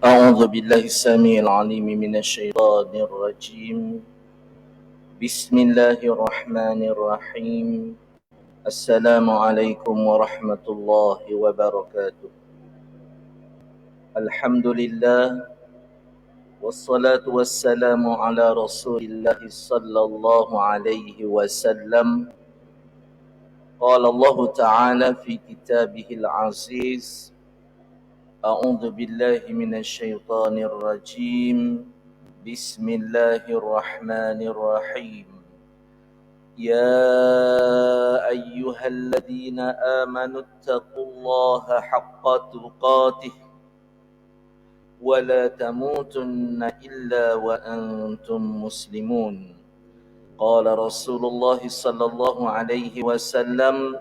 أعوذ بالله السميع العليم من الشيطان الرجيم. بسم الله الرحمن الرحيم. السلام عليكم ورحمة الله وبركاته. الحمد لله والصلاة والسلام على رسول الله صلى الله عليه وسلم. قال الله تعالى في كتابه العزيز: أعوذ بالله من الشيطان الرجيم. بسم الله الرحمن الرحيم. يا أيها الذين آمنوا اتقوا الله حق تقاته ولا تموتن إلا وأنتم مسلمون. قال رسول الله صلى الله عليه وسلم: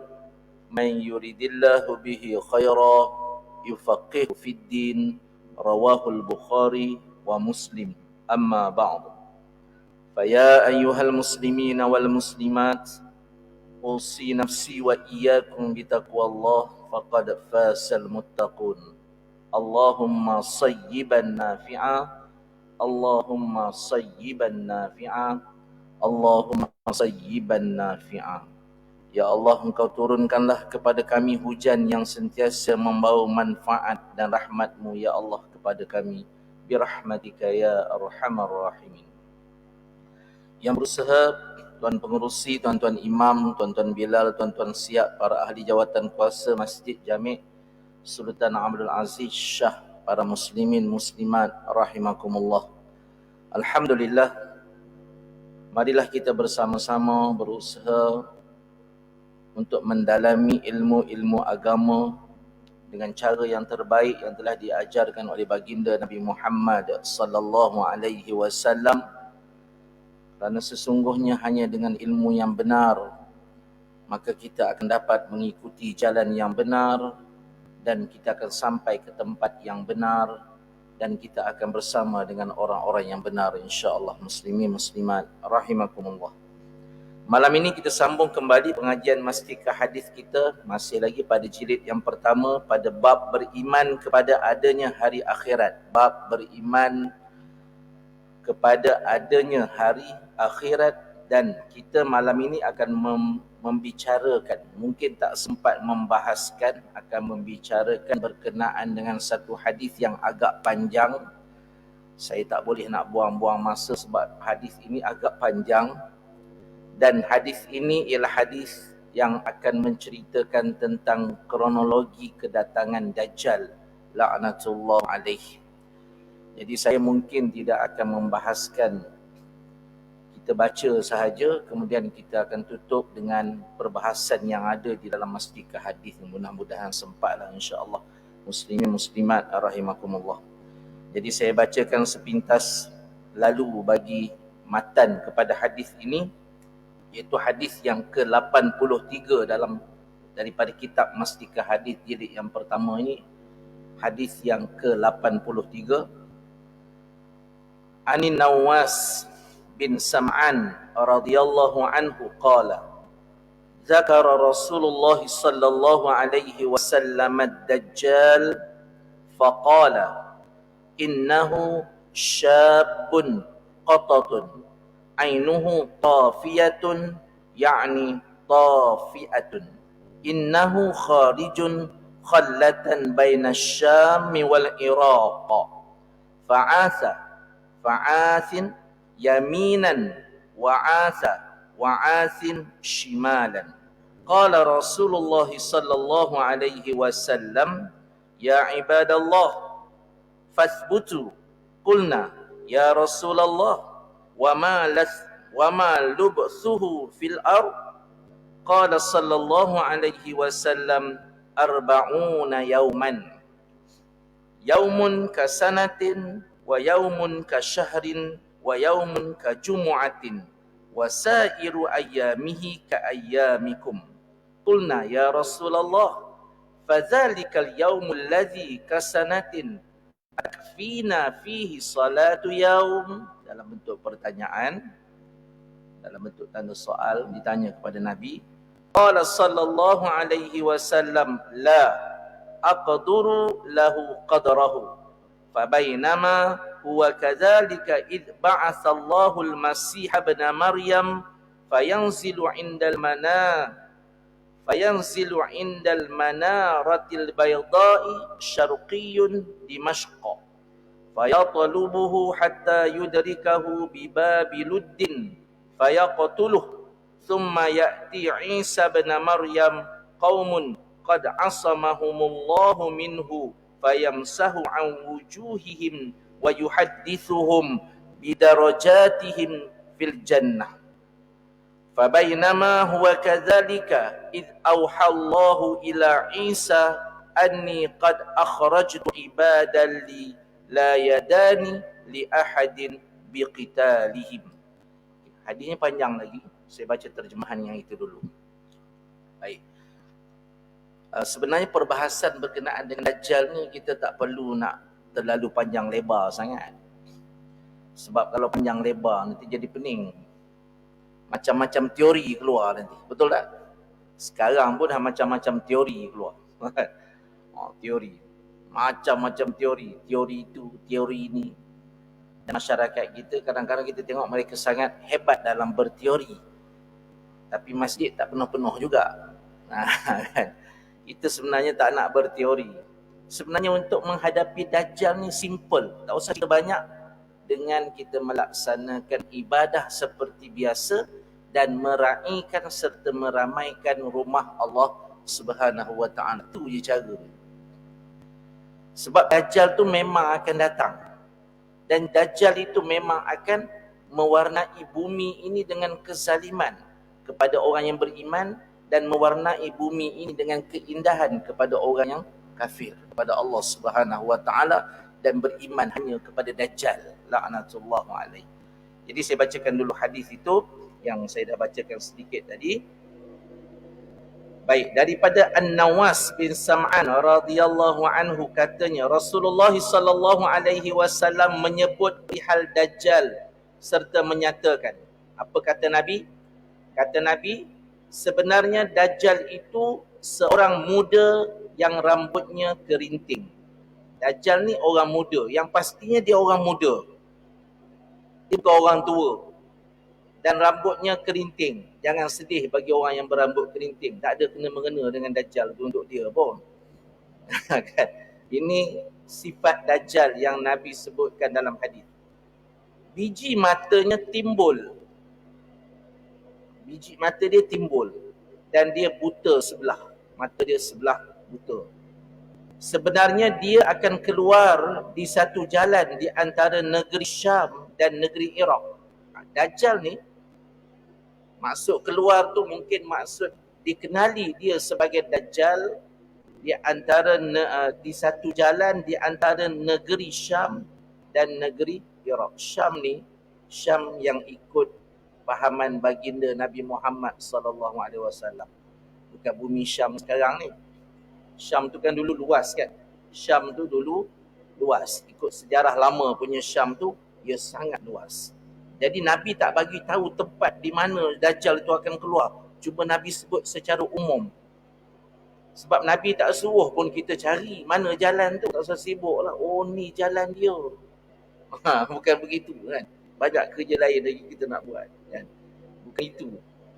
من يريد الله به خيرا يفقهه في الدين. رواه البخاري ومسلم. أما بعد، فيا أيها المسلمين والمسلمات، أوصي نفسي وإياكم بتقوى الله فقد فاز المتقون. اللهم صيبا نافعا، اللهم صيبا نافعا، اللهم صيبا نافعا. Ya Allah, Engkau turunkanlah kepada kami hujan yang sentiasa membawa manfaat dan rahmat-Mu, Ya Allah, kepada kami. Birahmatika ya arhamar rahimin. Yang berusaha, Tuan Pengerusi, Tuan-Tuan Imam, Tuan-Tuan Bilal, Tuan-Tuan Siap, para ahli jawatan kuasa Masjid Jami' Sultan Abdul Aziz Shah, para muslimin muslimat rahimakumullah. Alhamdulillah, marilah kita bersama-sama berusaha untuk mendalami ilmu-ilmu agama dengan cara yang terbaik yang telah diajarkan oleh baginda Nabi Muhammad sallallahu alaihi wasallam. Kerana sesungguhnya hanya dengan ilmu yang benar maka kita akan dapat mengikuti jalan yang benar dan kita akan sampai ke tempat yang benar dan kita akan bersama dengan orang-orang yang benar, insya-Allah. Muslimin muslimat rahimakumullah. Malam ini kita sambung kembali pengajian Mastika Hadis kita, masih lagi pada jilid yang pertama, pada bab beriman kepada adanya hari akhirat. Bab beriman kepada adanya hari akhirat, dan kita malam ini akan membicarakan, mungkin tak sempat membahaskan, akan membicarakan berkenaan dengan satu hadis yang agak panjang. Saya tak boleh nak buang-buang masa sebab hadis ini agak panjang. Dan hadis ini ialah hadis yang akan menceritakan tentang kronologi kedatangan Dajjal laknatullah alaih. Jadi saya mungkin tidak akan membahaskan, kita baca sahaja, kemudian kita akan tutup dengan perbahasan yang ada di dalam Mastika Hadis. Mudah-mudahan sempatlah, insya-Allah. Muslimin muslimat rahimakumullah. Jadi saya bacakan sepintas lalu bagi matan kepada hadis ini, iaitu hadis yang ke-83 daripada kitab Mastika Hadis jilid yang pertama ini. Hadis yang ke-83. Anin Nawas bin Sam'an radhiyallahu anhu qala: Zakara Rasulullah sallallahu alaihi wasallam ad-Dajjal faqala innahu syabun qatatun ainuhu tafiyatun, yakni tafiatun, innahu kharijun khallatan baina Syam wal Iraq, fa'asin yaminan wa'asin shimalan. Qala Rasulullah sallallahu alaihi wasallam: Ya ibadallah, fasbutu. Qulna ya Rasulullah, وما لبثه في الأرض؟ قال صلى الله عليه وسلم: 40 يوما، يوم كسنة ويوم كشهر ويوم كجمعة وسائر أيامه كأيامكم. قلنا يا رسول الله فذلك اليوم الذي كسنة أكفينا فيه صلاة يوم. Dalam bentuk pertanyaan, dalam bentuk tanda soal, ditanya kepada Nabi. Qala sallallahu alaihi wasallam: la aqduru lahu qadrahu Fabainama huwa kadzalika id ba'atsallahu al-masih ibn Maryam fayanzilu 'indal manaratil bayda'i syarqiyyun Dimashq fayatlubuhu hatta yudrikahu bi babi luddin fayaqtuluhu thumma ya'ti Isa ibn Maryam qaumun qad asamahumullahu minhu fayamsahu an wujuhihim wa yuhaddithuhum bidarajatihim fil jannah. Fabainama huwa kadzalika id auhallahu ila Isa anni qad akhrajtu ibadan li la yadani li ahadin biqitalihim. Hadisnya panjang lagi. Saya baca terjemahan yang itu dulu. Baik. Sebenarnya perbahasan berkenaan dengan Dajjal ni kita tak perlu nak terlalu panjang lebar sangat. Sebab kalau panjang lebar nanti jadi pening. Macam-macam teori keluar nanti. Betul tak? Sekarang pun dah macam-macam teori keluar. Teori. Macam-macam teori. Teori itu, teori ini. Dan masyarakat kita kadang-kadang kita tengok mereka sangat hebat dalam berteori. Tapi masjid tak penuh-penuh juga. Kan? Kita sebenarnya tak nak berteori. Sebenarnya untuk menghadapi Dajjal ni simple. Tak usah kita banyak. Dengan kita melaksanakan ibadah seperti biasa dan meraihkan serta meramaikan rumah Allah Subhanahu wa ta'ala. Itu je cara. Sebab Dajjal tu memang akan datang. Dan Dajjal itu memang akan mewarnai bumi ini dengan kezaliman kepada orang yang beriman dan mewarnai bumi ini dengan keindahan kepada orang yang kafir kepada Allah Subhanahu wa ta'ala dan beriman hanya kepada Dajjal la'natullah alaihi. Jadi saya bacakan dulu hadis itu yang saya dah bacakan sedikit tadi. Baik, daripada An-Nawas bin Sam'an radhiyallahu anhu katanya Rasulullah sallallahu alaihi wasallam menyebut perihal Dajjal serta menyatakan. Apa kata Nabi? Kata Nabi, sebenarnya Dajjal itu seorang muda yang rambutnya kerinting. Dajjal ni orang muda, yang pastinya dia orang muda. Dia bukan orang tua. Dan rambutnya kerinting. Jangan sedih bagi orang yang berambut kerinting. Tak ada kena-mengena dengan Dajjal untuk dia pun. Kan? Ini sifat Dajjal yang Nabi sebutkan dalam hadis. Biji matanya timbul. Biji mata dia timbul. Dan dia buta sebelah. Mata dia sebelah buta. Sebenarnya dia akan keluar di satu jalan di antara negeri Syam dan negeri Iraq. Dajjal ni maksud keluar tu mungkin maksud dikenali dia sebagai Dajjal di antara di satu jalan di antara negeri Syam dan negeri Iraq. Syam ni Syam yang ikut pahaman baginda Nabi Muhammad sallallahu alaihi wasallam. Bukan bumi Syam sekarang ni. Syam tu kan dulu luas kan. Syam tu dulu luas. Ikut sejarah lama punya Syam tu, ia sangat luas. Jadi Nabi tak bagi tahu tempat di mana Dajjal itu akan keluar. Cuma Nabi sebut secara umum. Sebab Nabi tak suruh pun kita cari mana jalan tu. Tak usah sibuk lah. Oh ni jalan dia. Bukan begitu kan. Banyak kerja lain lagi kita nak buat kan. Bukan itu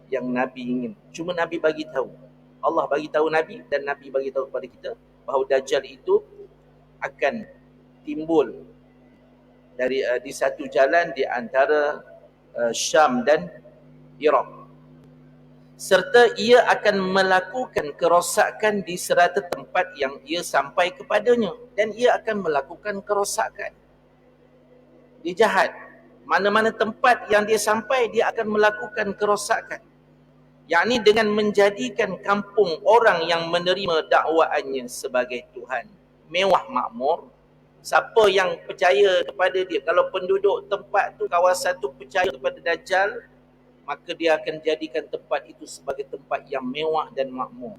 yang Nabi ingin. Cuma Nabi bagi tahu. Allah bagi tahu Nabi dan Nabi bagi tahu kepada kita bahawa Dajjal itu akan timbul dari di satu jalan di antara Syam dan Iraq. Serta ia akan melakukan kerosakan di serata tempat yang ia sampai kepadanya dan ia akan melakukan kerosakan. Dia jahat. Mana-mana tempat yang dia sampai dia akan melakukan kerosakan. Yakni dengan menjadikan kampung orang yang menerima dakwaannya sebagai Tuhan mewah makmur. Siapa yang percaya kepada dia, kalau penduduk tempat tu, kawasan tu percaya kepada Dajjal, maka dia akan jadikan tempat itu sebagai tempat yang mewah dan makmur.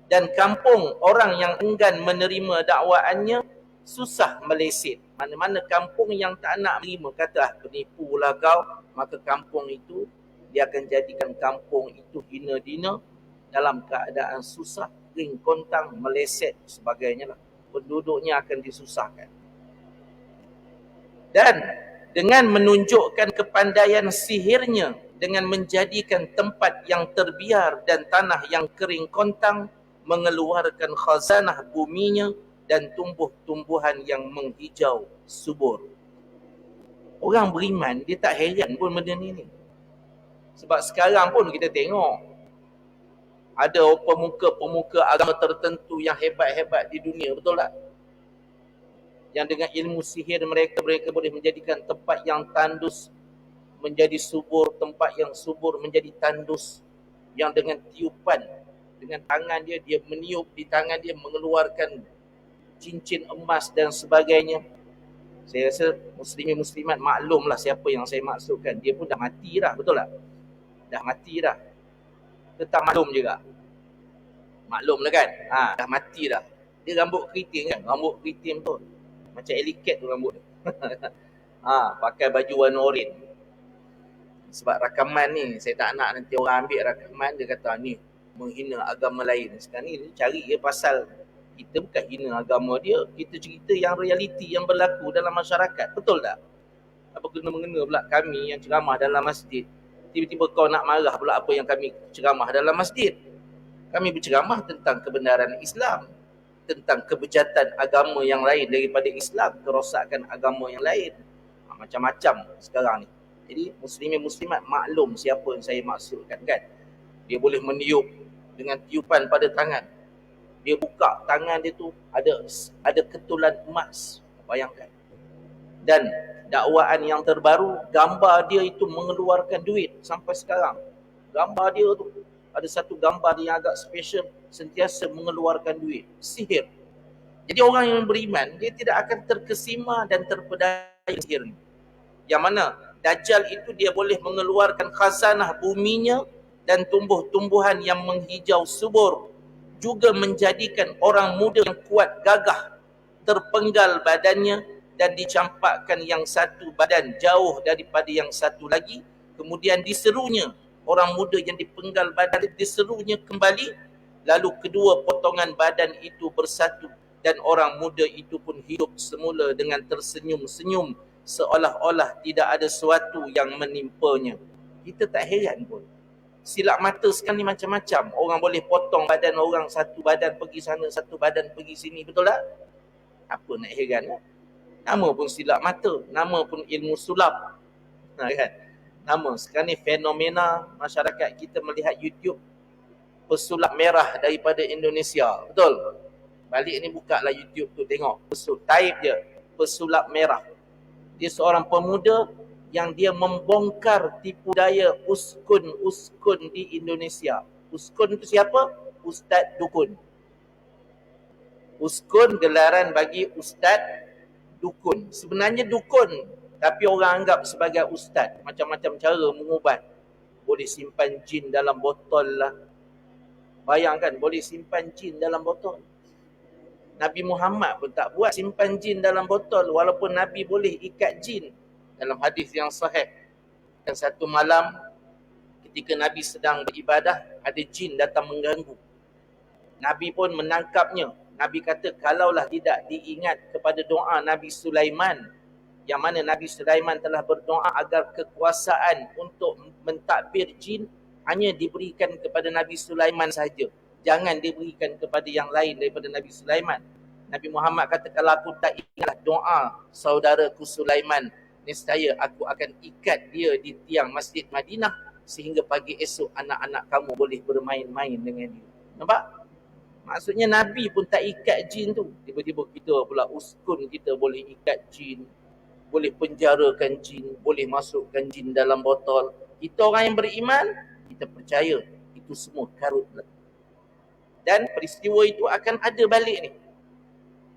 Dan kampung orang yang enggan menerima dakwaannya susah meleset. Mana-mana kampung yang tak nak menerima, kata penipulah kau, maka kampung itu dia akan jadikan kampung itu hina-dina dalam keadaan susah, kering kontang, meleset sebagainya lah. Penduduknya akan disusahkan. Dan dengan menunjukkan kepandaian sihirnya dengan menjadikan tempat yang terbiar dan tanah yang kering kontang mengeluarkan khazanah buminya dan tumbuh-tumbuhan yang menghijau subur. Orang beriman dia tak heran pun benda ni. Sebab sekarang pun kita tengok ada pemuka-pemuka agama tertentu yang hebat-hebat di dunia, betul tak? Yang dengan ilmu sihir mereka boleh menjadikan tempat yang tandus menjadi subur, tempat yang subur menjadi tandus. Yang dengan tiupan, dengan tangan dia meniup di tangan dia mengeluarkan cincin emas dan sebagainya. Saya rasa muslimin-muslimat maklumlah siapa yang saya maksudkan. Dia pun dah mati dah, betul tak? Dah mati dah. Tetap maklum juga. Maklum lah kan? Dah mati dah. Dia rambut keriting kan? Rambut keriting tu. Macam Ellie Cat tu rambut dia. Pakai baju warna oranye. Sebab rakaman ni, saya tak nak nanti orang ambil rakaman, dia kata ni menghina agama lain. Sekarang ni dia cari dia pasal kita bukan hina agama dia. Kita cerita yang realiti yang berlaku dalam masyarakat. Betul tak? Apa kena-mengena pula kami yang ceramah dalam masjid. Tiba-tiba kau nak marah pula apa yang kami ceramah dalam masjid. Kami berceramah tentang kebenaran Islam, tentang kebejatan agama yang lain daripada Islam, kerosakan agama yang lain. Macam-macam sekarang ni. Jadi muslimin-muslimat maklum siapa yang saya maksudkan kan. Dia boleh meniup dengan tiupan pada tangan. Dia buka tangan dia tu ada ketulan emas. Bayangkan. Dan dakwaan yang terbaru, gambar dia itu mengeluarkan duit sampai sekarang. Gambar dia tu ada satu gambar yang agak special, sentiasa mengeluarkan duit. Sihir. Jadi orang yang beriman, dia tidak akan terkesima dan terpedaya sihir ni. Yang mana Dajjal itu dia boleh mengeluarkan khazanah buminya dan tumbuh-tumbuhan yang menghijau subur. Juga menjadikan orang muda yang kuat gagah, terpenggal badannya dan dicampakkan yang satu badan jauh daripada yang satu lagi. Kemudian diserunya, orang muda yang dipenggal badan diserunya kembali. Lalu kedua potongan badan itu bersatu dan orang muda itu pun hidup semula dengan tersenyum-senyum seolah-olah tidak ada sesuatu yang menimpanya. Kita tak heran pun. Silap mata sekarang ni macam-macam. Orang boleh potong badan orang, satu badan pergi sana, satu badan pergi sini, betul tak? Apa nak heran lah? Nama pun silap mata, nama pun ilmu sulap. Kan? Nama sekarang ni fenomena masyarakat kita melihat YouTube pesulap merah daripada Indonesia. Betul? Balik ni buka lah YouTube tu, tengok. Type je, pesulap merah. Dia seorang pemuda yang dia membongkar tipu daya uskun di Indonesia. Uskun itu siapa? Ustaz Dukun. Uskun gelaran bagi Ustaz Dukun. Sebenarnya dukun, tapi orang anggap sebagai ustaz. Macam-macam cara mengubat. Boleh simpan jin dalam botol lah. Bayangkan, boleh simpan jin dalam botol. Nabi Muhammad pun tak buat simpan jin dalam botol, walaupun Nabi boleh ikat jin. Dalam hadis yang sahih, dan satu malam ketika Nabi sedang beribadah, ada jin datang mengganggu. Nabi pun menangkapnya. Nabi kata, kalaulah tidak diingat kepada doa Nabi Sulaiman, yang mana Nabi Sulaiman telah berdoa agar kekuasaan untuk mentadbir jin hanya diberikan kepada Nabi Sulaiman saja. Jangan diberikan kepada yang lain daripada Nabi Sulaiman. Nabi Muhammad kata, kalau aku tak ingat doa saudaraku Sulaiman, nescaya aku akan ikat dia di tiang Masjid Madinah sehingga pagi esok anak-anak kamu boleh bermain-main dengan dia. Nampak? Maksudnya Nabi pun tak ikat jin tu. Tiba-tiba kita pula uskun kita boleh ikat jin, boleh penjarakan jin, boleh masukkan jin dalam botol. Kita orang yang beriman, kita percaya itu semua karut. Dan peristiwa itu akan ada balik ni.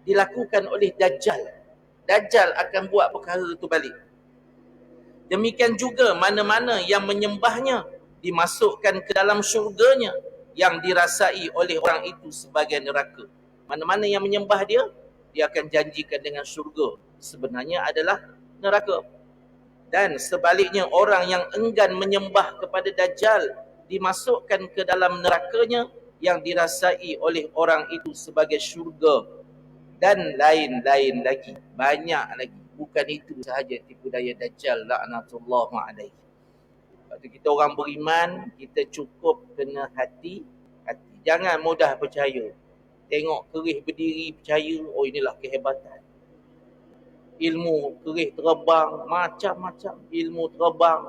Dilakukan oleh Dajjal. Dajjal akan buat perkara itu balik. Demikian juga mana-mana yang menyembahnya dimasukkan ke dalam syurganya yang dirasai oleh orang itu sebagai neraka. Mana-mana yang menyembah dia, dia akan janjikan dengan syurga. Sebenarnya adalah neraka. Dan sebaliknya orang yang enggan menyembah kepada Dajjal dimasukkan ke dalam nerakanya yang dirasai oleh orang itu sebagai syurga. Dan lain-lain lagi. Banyak lagi. Bukan itu sahaja tipu daya Dajjal laknatullah alaihi. Lepas tu kita orang beriman, kita cukup kena hati. Jangan mudah percaya. Tengok kerih berdiri percaya, oh inilah kehebatan. Ilmu kerih terbang, macam-macam ilmu terbang.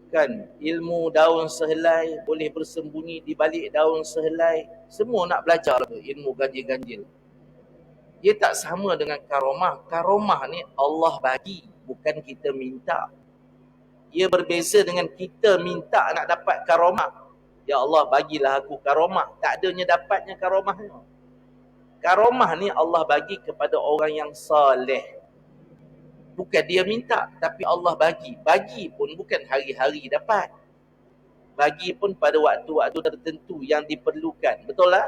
Kan, ilmu daun sehelai, boleh bersembunyi di balik daun sehelai. Semua nak belajar ilmu ganjil-ganjil. Dia tak sama dengan karomah. Karomah ni Allah bagi, bukan kita minta. Ia berbeza dengan kita minta nak dapat karomah. Ya Allah, bagilah aku karomah. Tak adanya dapatnya karomah ni. Karomah ni Allah bagi kepada orang yang soleh. Bukan dia minta, tapi Allah bagi. Bagi pun bukan hari-hari dapat. Bagi pun pada waktu-waktu tertentu yang diperlukan. Betul lah?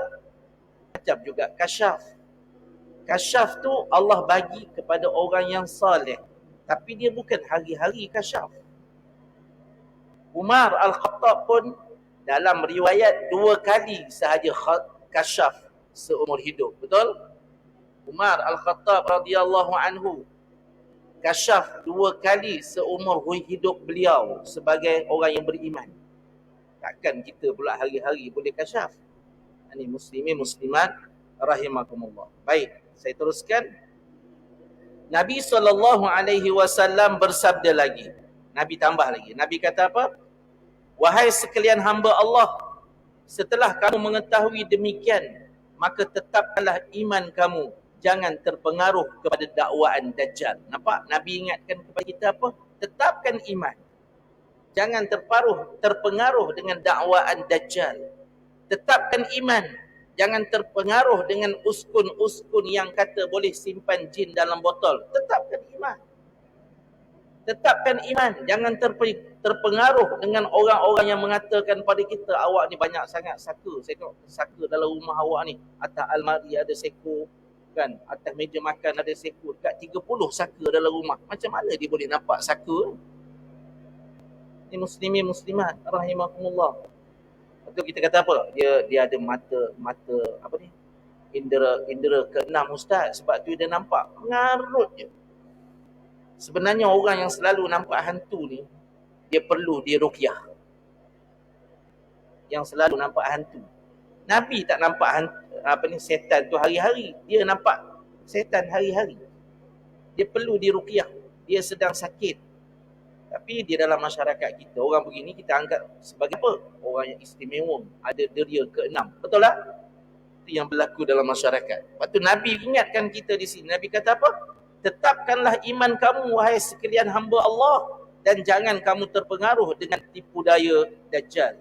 Macam juga kasyaf. Kasyaf tu Allah bagi kepada orang yang soleh. Tapi dia bukan hari-hari kasyaf. Umar Al-Khattab pun dalam riwayat 2 kali sahaja kasyaf seumur hidup. Betul? Umar Al-Khattab radhiyallahu anhu kasyaf 2 kali seumur hidup beliau sebagai orang yang beriman. Takkan kita pula hari-hari boleh kasyaf. Ini muslimin muslimat rahimakumullah. Baik, saya teruskan. Nabi SAW bersabda lagi. Nabi tambah lagi. Nabi kata apa? Wahai sekalian hamba Allah, setelah kamu mengetahui demikian, maka tetapkanlah iman kamu. Jangan terpengaruh kepada dakwaan Dajjal. Nampak? Nabi ingatkan kepada kita apa? Tetapkan iman. Jangan terpengaruh dengan dakwaan Dajjal. Tetapkan iman. Jangan terpengaruh dengan uskun-uskun yang kata boleh simpan jin dalam botol. Tetapkan iman. Tetapkan iman. Jangan terpengaruh dengan orang-orang yang mengatakan pada kita, awak ni banyak sangat saka. Saya tengok saka dalam rumah awak ni. Atas almari ada seko. Kan, atas meja makan ada seko. Dekat 30 saka dalam rumah. Macam mana dia boleh nampak saka? Ini muslimin muslimat rahimakumullah. Lepas kita kata apa? Dia ada mata apa ni? Indera ke-6 ustaz. Sebab tu dia nampak ngarut je. Sebenarnya orang yang selalu nampak hantu ni, dia perlu diruqyah. Yang selalu nampak hantu. Nabi tak nampak setan tu hari-hari. Dia nampak setan hari-hari. Dia perlu diruqyah. Dia sedang sakit. Tapi di dalam masyarakat kita, orang begini kita anggap sebagai apa? Orang yang istimewa. Ada deria ke-6. Betul tak? Itu yang berlaku dalam masyarakat. Lepas tu Nabi ingatkan kita di sini. Nabi kata apa? Tetapkanlah iman kamu, wahai sekalian hamba Allah. Dan jangan kamu terpengaruh dengan tipu daya Dajjal.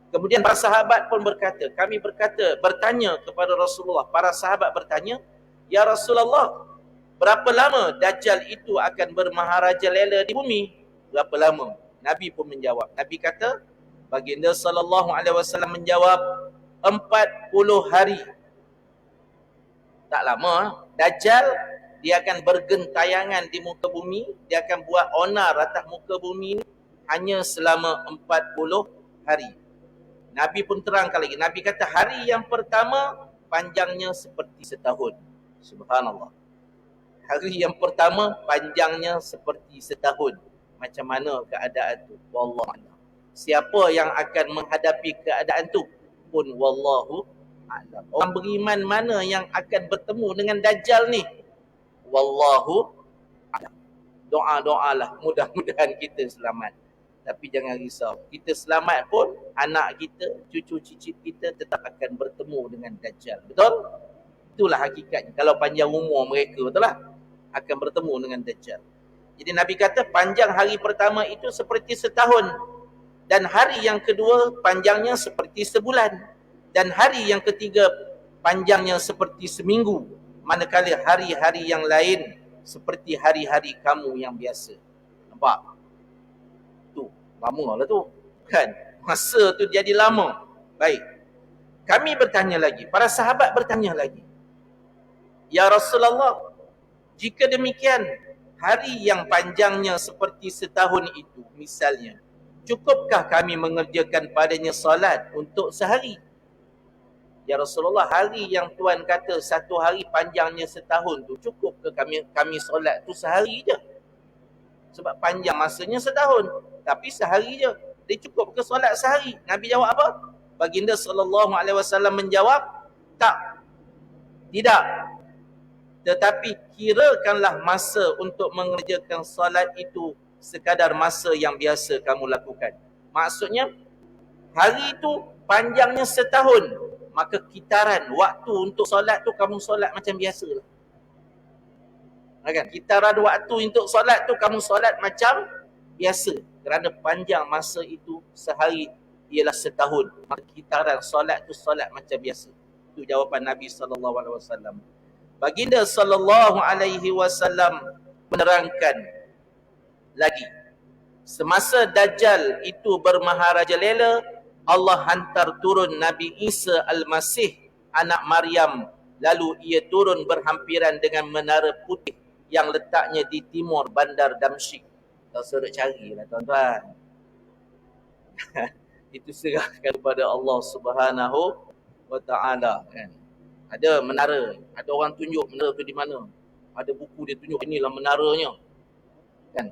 Kemudian para sahabat pun bertanya kepada Rasulullah. Para sahabat bertanya, Ya Rasulullah, berapa lama Dajjal itu akan bermaharajalela di bumi? Berapa lama? Nabi pun menjawab. Nabi kata, baginda sallallahu alaihi wasallam menjawab, 40 hari. Tak lama. Dajjal, dia akan bergentayangan di muka bumi. Dia akan buat onar atas muka bumi ini hanya selama 40 hari. Nabi pun terangkan lagi. Nabi kata hari yang pertama panjangnya seperti setahun. Subhanallah. Hari yang pertama panjangnya seperti setahun. Macam mana keadaan tu? Wallahu. Siapa yang akan menghadapi keadaan tu pun wallahu a'lam. Orang beriman mana yang akan bertemu dengan Dajjal ni? Wallahu a'lam. Doa-doalah mudah-mudahan kita selamat. Tapi jangan risau. Kita selamat pun, anak kita, cucu cicit kita tetap akan bertemu dengan Dajjal. Betul? Itulah hakikatnya. Kalau panjang umur mereka, betul lah? Akan bertemu dengan Dajjal. Jadi Nabi kata panjang hari pertama itu seperti setahun. Dan hari yang kedua panjangnya seperti sebulan. Dan hari yang ketiga panjangnya seperti seminggu. Manakala hari-hari yang lain seperti hari-hari kamu yang biasa. Nampak? Tu, lama lah tu. Kan? Masa tu jadi lama. Baik. Kami bertanya lagi. Para sahabat bertanya lagi. Ya Rasulullah, jika demikian, hari yang panjangnya seperti setahun itu, misalnya, cukupkah kami mengerjakan padanya salat untuk sehari? Ya Rasulullah, hari yang Tuan kata satu hari panjangnya setahun tu, cukup ke kami solat tu sehari je? Sebab panjang masanya setahun, tapi sehari je. Dia cukup ke solat sehari? Nabi jawab apa? Baginda SAW menjawab, tak, tidak. Tetapi kirakanlah masa untuk mengerjakan solat itu sekadar masa yang biasa kamu lakukan. Maksudnya, hari itu panjangnya setahun, maka kitaran waktu untuk solat tu kamu solat macam biasa lah. Kan? Kitaran waktu untuk solat tu kamu solat macam biasa. Kerana panjang masa itu sehari ialah setahun. Maka kitaran solat tu solat macam biasa. Itu jawapan Nabi SAW. Baginda SAW menerangkan lagi. Semasa Dajjal itu bermaharajalela, Allah hantar turun Nabi Isa Al-Masih, anak Maryam. Lalu ia turun berhampiran dengan menara putih yang letaknya di timur bandar Damsyik. Tak suruh carilah tuan-tuan. Itu serahkan kepada Allah Subhanahu wa ta'ala, kan. Ada menara, ada orang tunjuk menara tu di mana. Ada buku dia tunjuk inilah menaranya. Kan?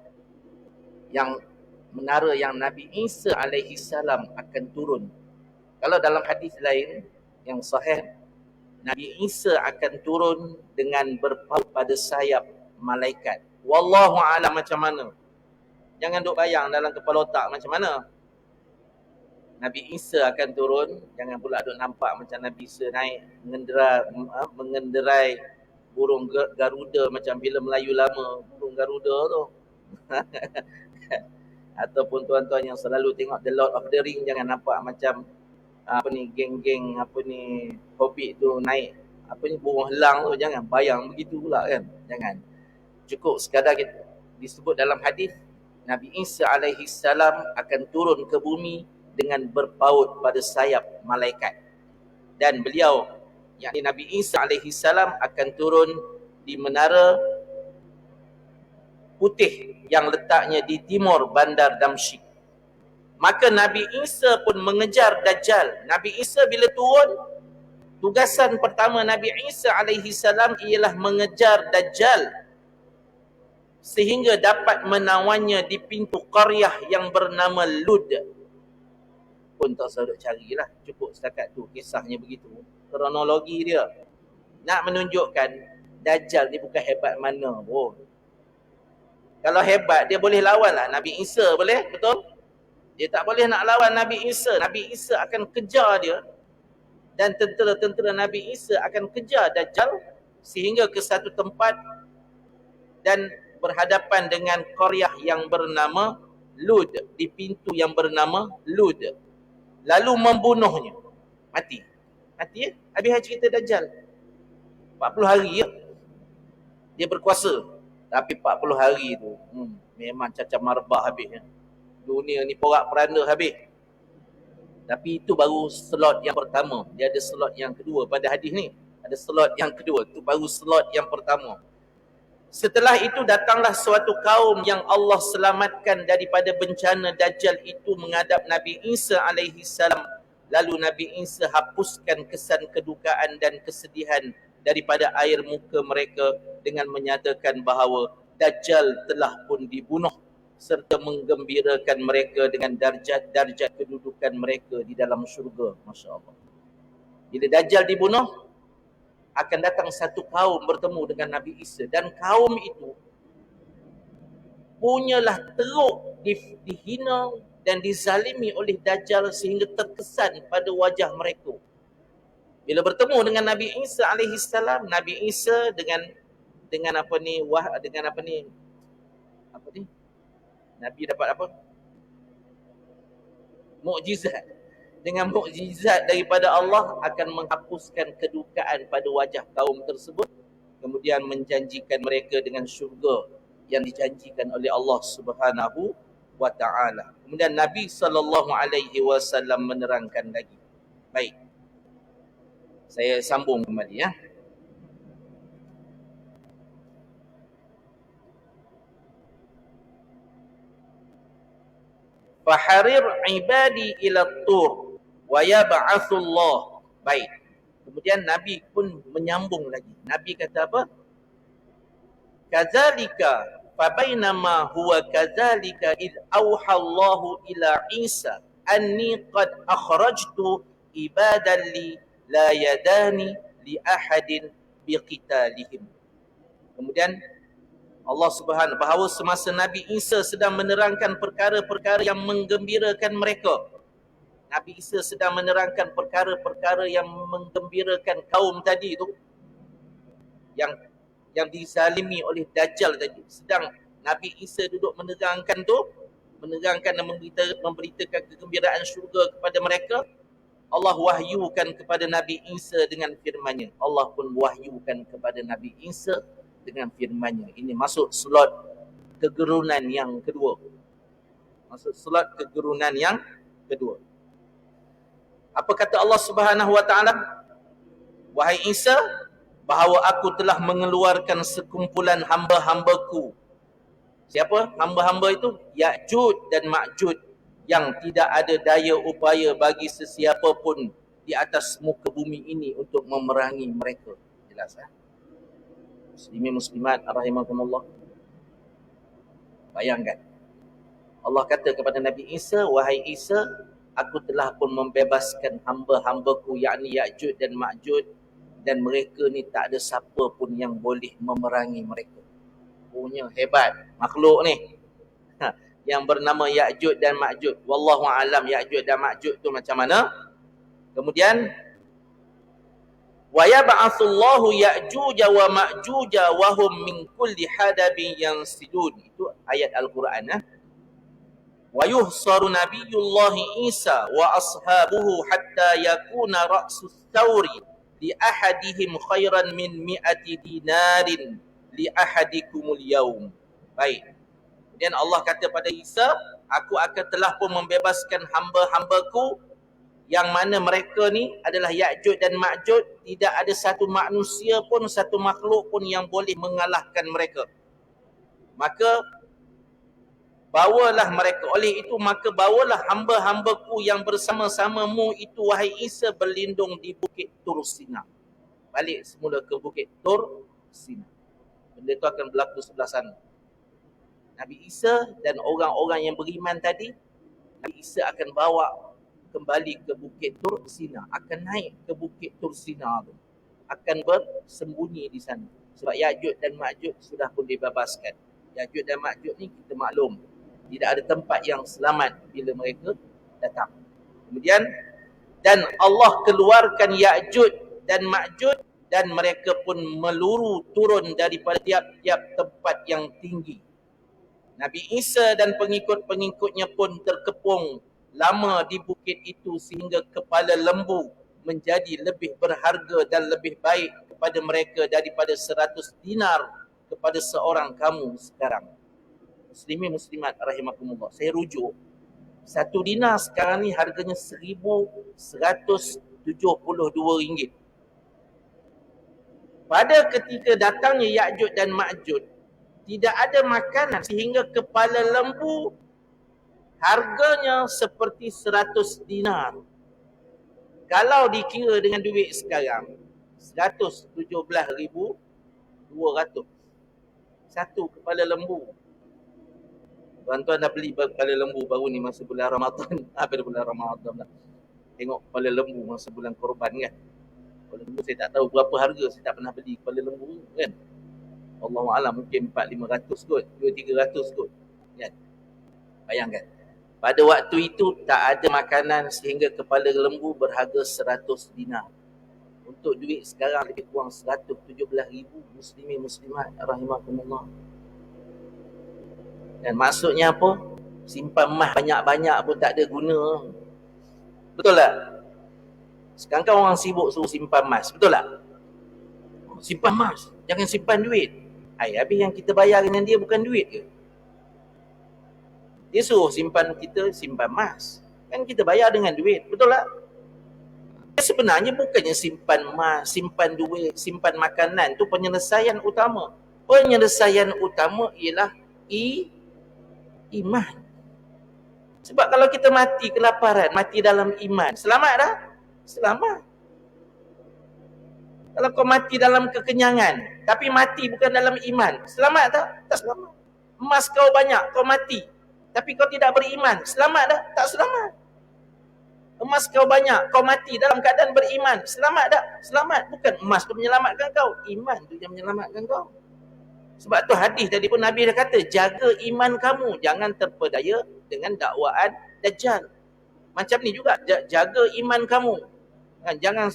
Yang menara yang Nabi Isa alaihi salam akan turun. Kalau dalam hadis lain yang sahih, Nabi Isa akan turun dengan berpaut pada sayap malaikat. Wallahu a'lam macam mana. Jangan duk bayang dalam kepala otak macam mana. Nabi Isa akan turun, jangan pula duk nampak macam Nabi Isa naik mengenderai burung Garuda macam filem Melayu lama, burung Garuda tu. Ataupun tuan-tuan yang selalu tengok The Lord of the Ring, jangan nampak macam geng-geng Hobbit tu naik burung helang tu, jangan bayang begitu pula, kan. Jangan. Cukup sekadar kita disebut dalam hadis Nabi Isa alaihi salam akan turun ke bumi dengan berpaut pada sayap malaikat. Dan beliau, yakni Nabi Isa alaihi salam, akan turun di menara putih yang letaknya di timur bandar Damsyik. Maka Nabi Isa pun mengejar Dajjal. Nabi Isa bila turun, tugasan pertama Nabi Isa alaihi salam ialah mengejar Dajjal sehingga dapat menawannya di pintu qaryah yang bernama Lud. Pun tak usah duk carilah, cukup setakat tu, kisahnya begitu. Kronologi dia nak menunjukkan Dajjal ni bukan hebat mana pun. Kalau hebat, dia boleh lawan lah Nabi Isa, boleh? Betul? Dia tak boleh nak lawan Nabi Isa. Nabi Isa akan kejar dia, dan tentera-tentera Nabi Isa akan kejar Dajjal sehingga ke satu tempat dan berhadapan dengan qaryah yang bernama Lud, di pintu yang bernama Lud. Lalu membunuhnya. Mati ya? Habis cerita Dajjal. 40 hari ya dia berkuasa. Tapi 40 hari tu memang cacar marbah habis ya. Dunia ni porak-peranda habis. Tapi itu baru slot yang pertama. Dia ada slot yang kedua pada hadis ni. Ada slot yang kedua. Itu baru slot yang pertama. Setelah itu datanglah suatu kaum yang Allah selamatkan daripada bencana Dajjal itu menghadap Nabi Isa alaihi salam. Lalu Nabi Isa hapuskan kesan kedukaan dan kesedihan daripada air muka mereka dengan menyatakan bahawa Dajjal telah pun dibunuh, serta menggembirakan mereka dengan darjat-darjat kedudukan mereka di dalam syurga. Masya Allah. Bila Dajjal dibunuh, akan datang satu kaum bertemu dengan Nabi Isa, dan kaum itu punyalah teruk dihina dan dizalimi oleh Dajjal sehingga terkesan pada wajah mereka. Bila bertemu dengan Nabi Isa alaihi salam, Nabi Isa dengan Nabi dapat apa? Mukjizat. Dengan mukjizat daripada Allah akan menghapuskan kedukaan pada wajah kaum tersebut, kemudian menjanjikan mereka dengan syurga yang dijanjikan oleh Allah Subhanahu wa ta'ala. Kemudian Nabi SAW menerangkan lagi. Baik, saya sambung kembali ya. Faharir ibadi ila tur wa yab'athullah. Baik. Kemudian Nabi pun menyambung lagi. Nabi kata apa? Kadzalika fabainama huwa kadzalika id auhallahu ila Isa anni qad akhrajtu ibadan li la yadani li ahadin biqitalihim. Kemudian Allah Subhanahu bahawa semasa Nabi Isa sedang menerangkan perkara-perkara yang menggembirakan mereka. Nabi Isa sedang menerangkan perkara-perkara yang menggembirakan kaum tadi itu, yang dizalimi oleh Dajjal tadi. Sedang Nabi Isa duduk menerangkan dan memberitakan kegembiraan syurga kepada mereka. Allah wahyukan kepada Nabi Isa dengan firman-Nya. Allah pun wahyukan kepada Nabi Isa dengan firman-Nya. Ini masuk slot kegerunan yang kedua. Apa kata Allah Subhanahu wa taala? Wahai Isa, bahawa aku telah mengeluarkan sekumpulan hamba-hambaku. Siapa hamba-hamba itu? Ya'juj dan Ma'juj, yang tidak ada daya upaya bagi sesiapa pun di atas muka bumi ini untuk memerangi mereka. Jelas kan? Muslimin muslimat rahimakumullah. Bayangkan. Allah kata kepada Nabi Isa, wahai Isa, aku telah pun membebaskan hamba-hambaku, yakni Ya'juj dan Ma'juj, dan mereka ni tak ada siapa pun yang boleh memerangi mereka. Punya hebat makhluk ni. Yang bernama Ya'juj dan Ma'juj. Wallahu alam Ya'juj dan Ma'juj tu macam mana. Kemudian wa yab'atsullahu Ya'juj wa Ma'juj wa hum min kulli hadabin yansidun. Itu ayat Al-Quran. Wa yuhsaru nabiyullahi Isa wa ashabuhu hatta yakuna ra'sus thawri li ahadihim khairan min mi'ati dinarin li ahadikumul yaum. Baik. Kemudian Allah kata pada Isa, aku akan telah pun membebaskan hamba-hambaku, yang mana mereka ni adalah Ya'juj dan Ma'juj. Tidak ada satu manusia pun, satu makhluk pun yang boleh mengalahkan mereka. Maka bawalah mereka. Oleh itu maka bawalah hamba-hambaku yang bersama-samamu itu, wahai Isa, berlindung di Bukit Tur Sina. Balik semula ke Bukit Tur Sina. Benda itu akan berlaku sebelah sana. Nabi Isa dan orang-orang yang beriman tadi, Nabi Isa akan bawa kembali ke Bukit Tur Sina. Akan naik ke Bukit Tur Sina tu. Akan bersembunyi di sana. Sebab Ya'juj dan Ma'juj sudah pun dibebaskan. Ya'juj dan Ma'juj ni kita maklum, tidak ada tempat yang selamat bila mereka datang. Kemudian, dan Allah keluarkan Ya'juj dan Ma'juj, dan mereka pun meluru turun daripada tiap-tiap tempat yang tinggi. Nabi Isa dan pengikut-pengikutnya pun terkepung lama di bukit itu, sehingga kepala lembu menjadi lebih berharga dan lebih baik kepada mereka daripada 100 dinar kepada seorang kamu sekarang. Muslimin muslimat rahimakumullah. Saya rujuk. 1 dinar sekarang ni harganya RM1,172. Pada ketika datangnya Ya'juj dan Ma'juj, tidak ada makanan, sehingga kepala lembu harganya seperti 100 dinar. Kalau dikira dengan duit sekarang, 117,200. Satu kepala lembu. Tuan-tuan dah beli kepala lembu baru ni masa bulan Ramadan. Pada bulan Ramadan lah. Tengok kepala lembu masa bulan Korban kan. Kepala lembu saya tak tahu berapa harga. Saya tak pernah beli kepala lembu kan. Allahu'alam, mungkin 400-500 kot, 200-300 kot kan? Bayangkan, pada waktu itu tak ada makanan sehingga kepala lembu berharga 100 dinar. Untuk duit sekarang lebih kurang 117,000. Muslimin muslimat rahimakumullah. Dan maksudnya apa? Simpan emas banyak-banyak pun tak ada guna. Betul tak? Sekarang kan orang sibuk suruh simpan emas, betul tak? Simpan emas, jangan simpan duit. Habis yang kita bayar dengan dia bukan duit ke? Dia suruh simpan emas. Kan kita bayar dengan duit, betul tak? Sebenarnya bukannya simpan emas, simpan duit, simpan makanan tu penyelesaian utama. Penyelesaian utama ialah iman. Sebab kalau kita mati kelaparan, mati dalam iman, selamat dah? Selamat. Kalau kau mati dalam kekenyangan, tapi mati bukan dalam iman, selamat tak? Tak selamat. Emas kau banyak, kau mati, tapi kau tidak beriman, selamat tak? Tak selamat. Emas kau banyak, kau mati dalam keadaan beriman, selamat tak? Selamat. Bukan emas tu menyelamatkan kau, iman tu yang menyelamatkan kau. Sebab tu hadis tadi pun Nabi dah kata, jaga iman kamu, jangan terpedaya dengan dakwaan Dajjal. Macam ni juga, jaga iman kamu. Jangan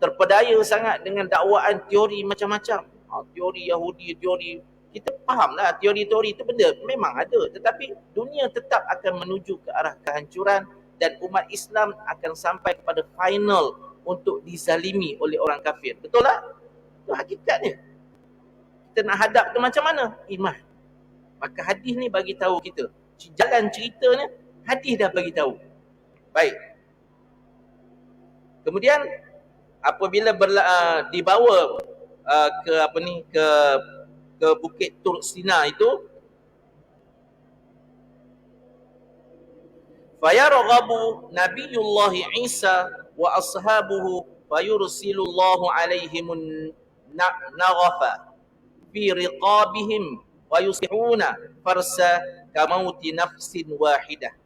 terpedaya sangat dengan dakwaan teori macam-macam. Teori Yahudi, teori, kita fahamlah teori-teori itu benda memang ada, tetapi dunia tetap akan menuju ke arah kehancuran dan umat Islam akan sampai kepada final untuk dizalimi oleh orang kafir. Betul tak? Itu hakikatnya. Kita nak hadap tu macam mana? Iman. Maka hadis ni bagi tahu kita. Jalan ceritanya, hadis dah bagi tahu. Baik. Kemudian apabila dibawa ke Bukit Tur Sina itu, fayarghabu Nabiyullah Isa wa ashabuhu fayursilullahu alaihimun naghafa fi riqabihim wa yusihuna farsa kamauti nafsin wahidah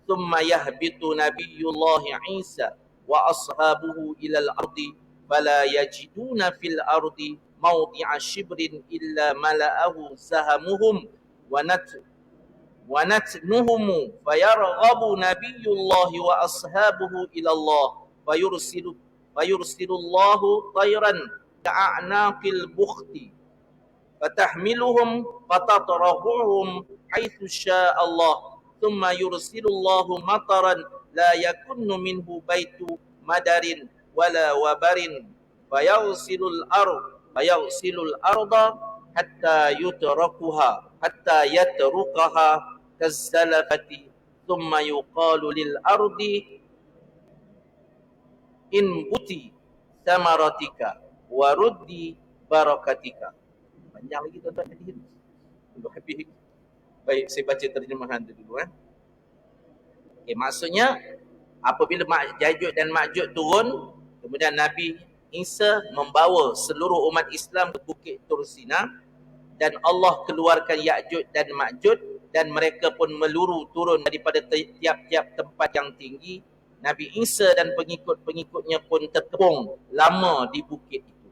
thumma yahbitu Nabiyullah Isa wa ashabuhu ilal ardi fala yajiduna fil ardi mawdi'a shibrin illa mala'ahu sahamuhum wa natnuhum fayarghabu Nabiyullah wa ashabuhu ilallah fayursilullahu tayran ka'anaqil bukhti fatahmiluhum fatatrahuhum haitsu sya'allah thumma yursilullahu mataran la yakunnu minhu baitu madarin wala wabarin fayawsilul arda hatta yatrukaha kazzalafati thumma yuqalu lil ardi in buti samaratika wa ruddi barakatika. Panjang lagi tuan-tuan hadis ni. Habis. Baik, saya baca terjemahan dulu Okay, maksudnya apabila Ya'juj dan Ma'juj turun, kemudian Nabi Isa membawa seluruh umat Islam ke Bukit Tur Sina dan Allah keluarkan Ya'juj dan Ma'juj dan mereka pun meluru turun daripada tiap-tiap tempat yang tinggi. Nabi Isa dan pengikut-pengikutnya pun terkepung lama di bukit itu.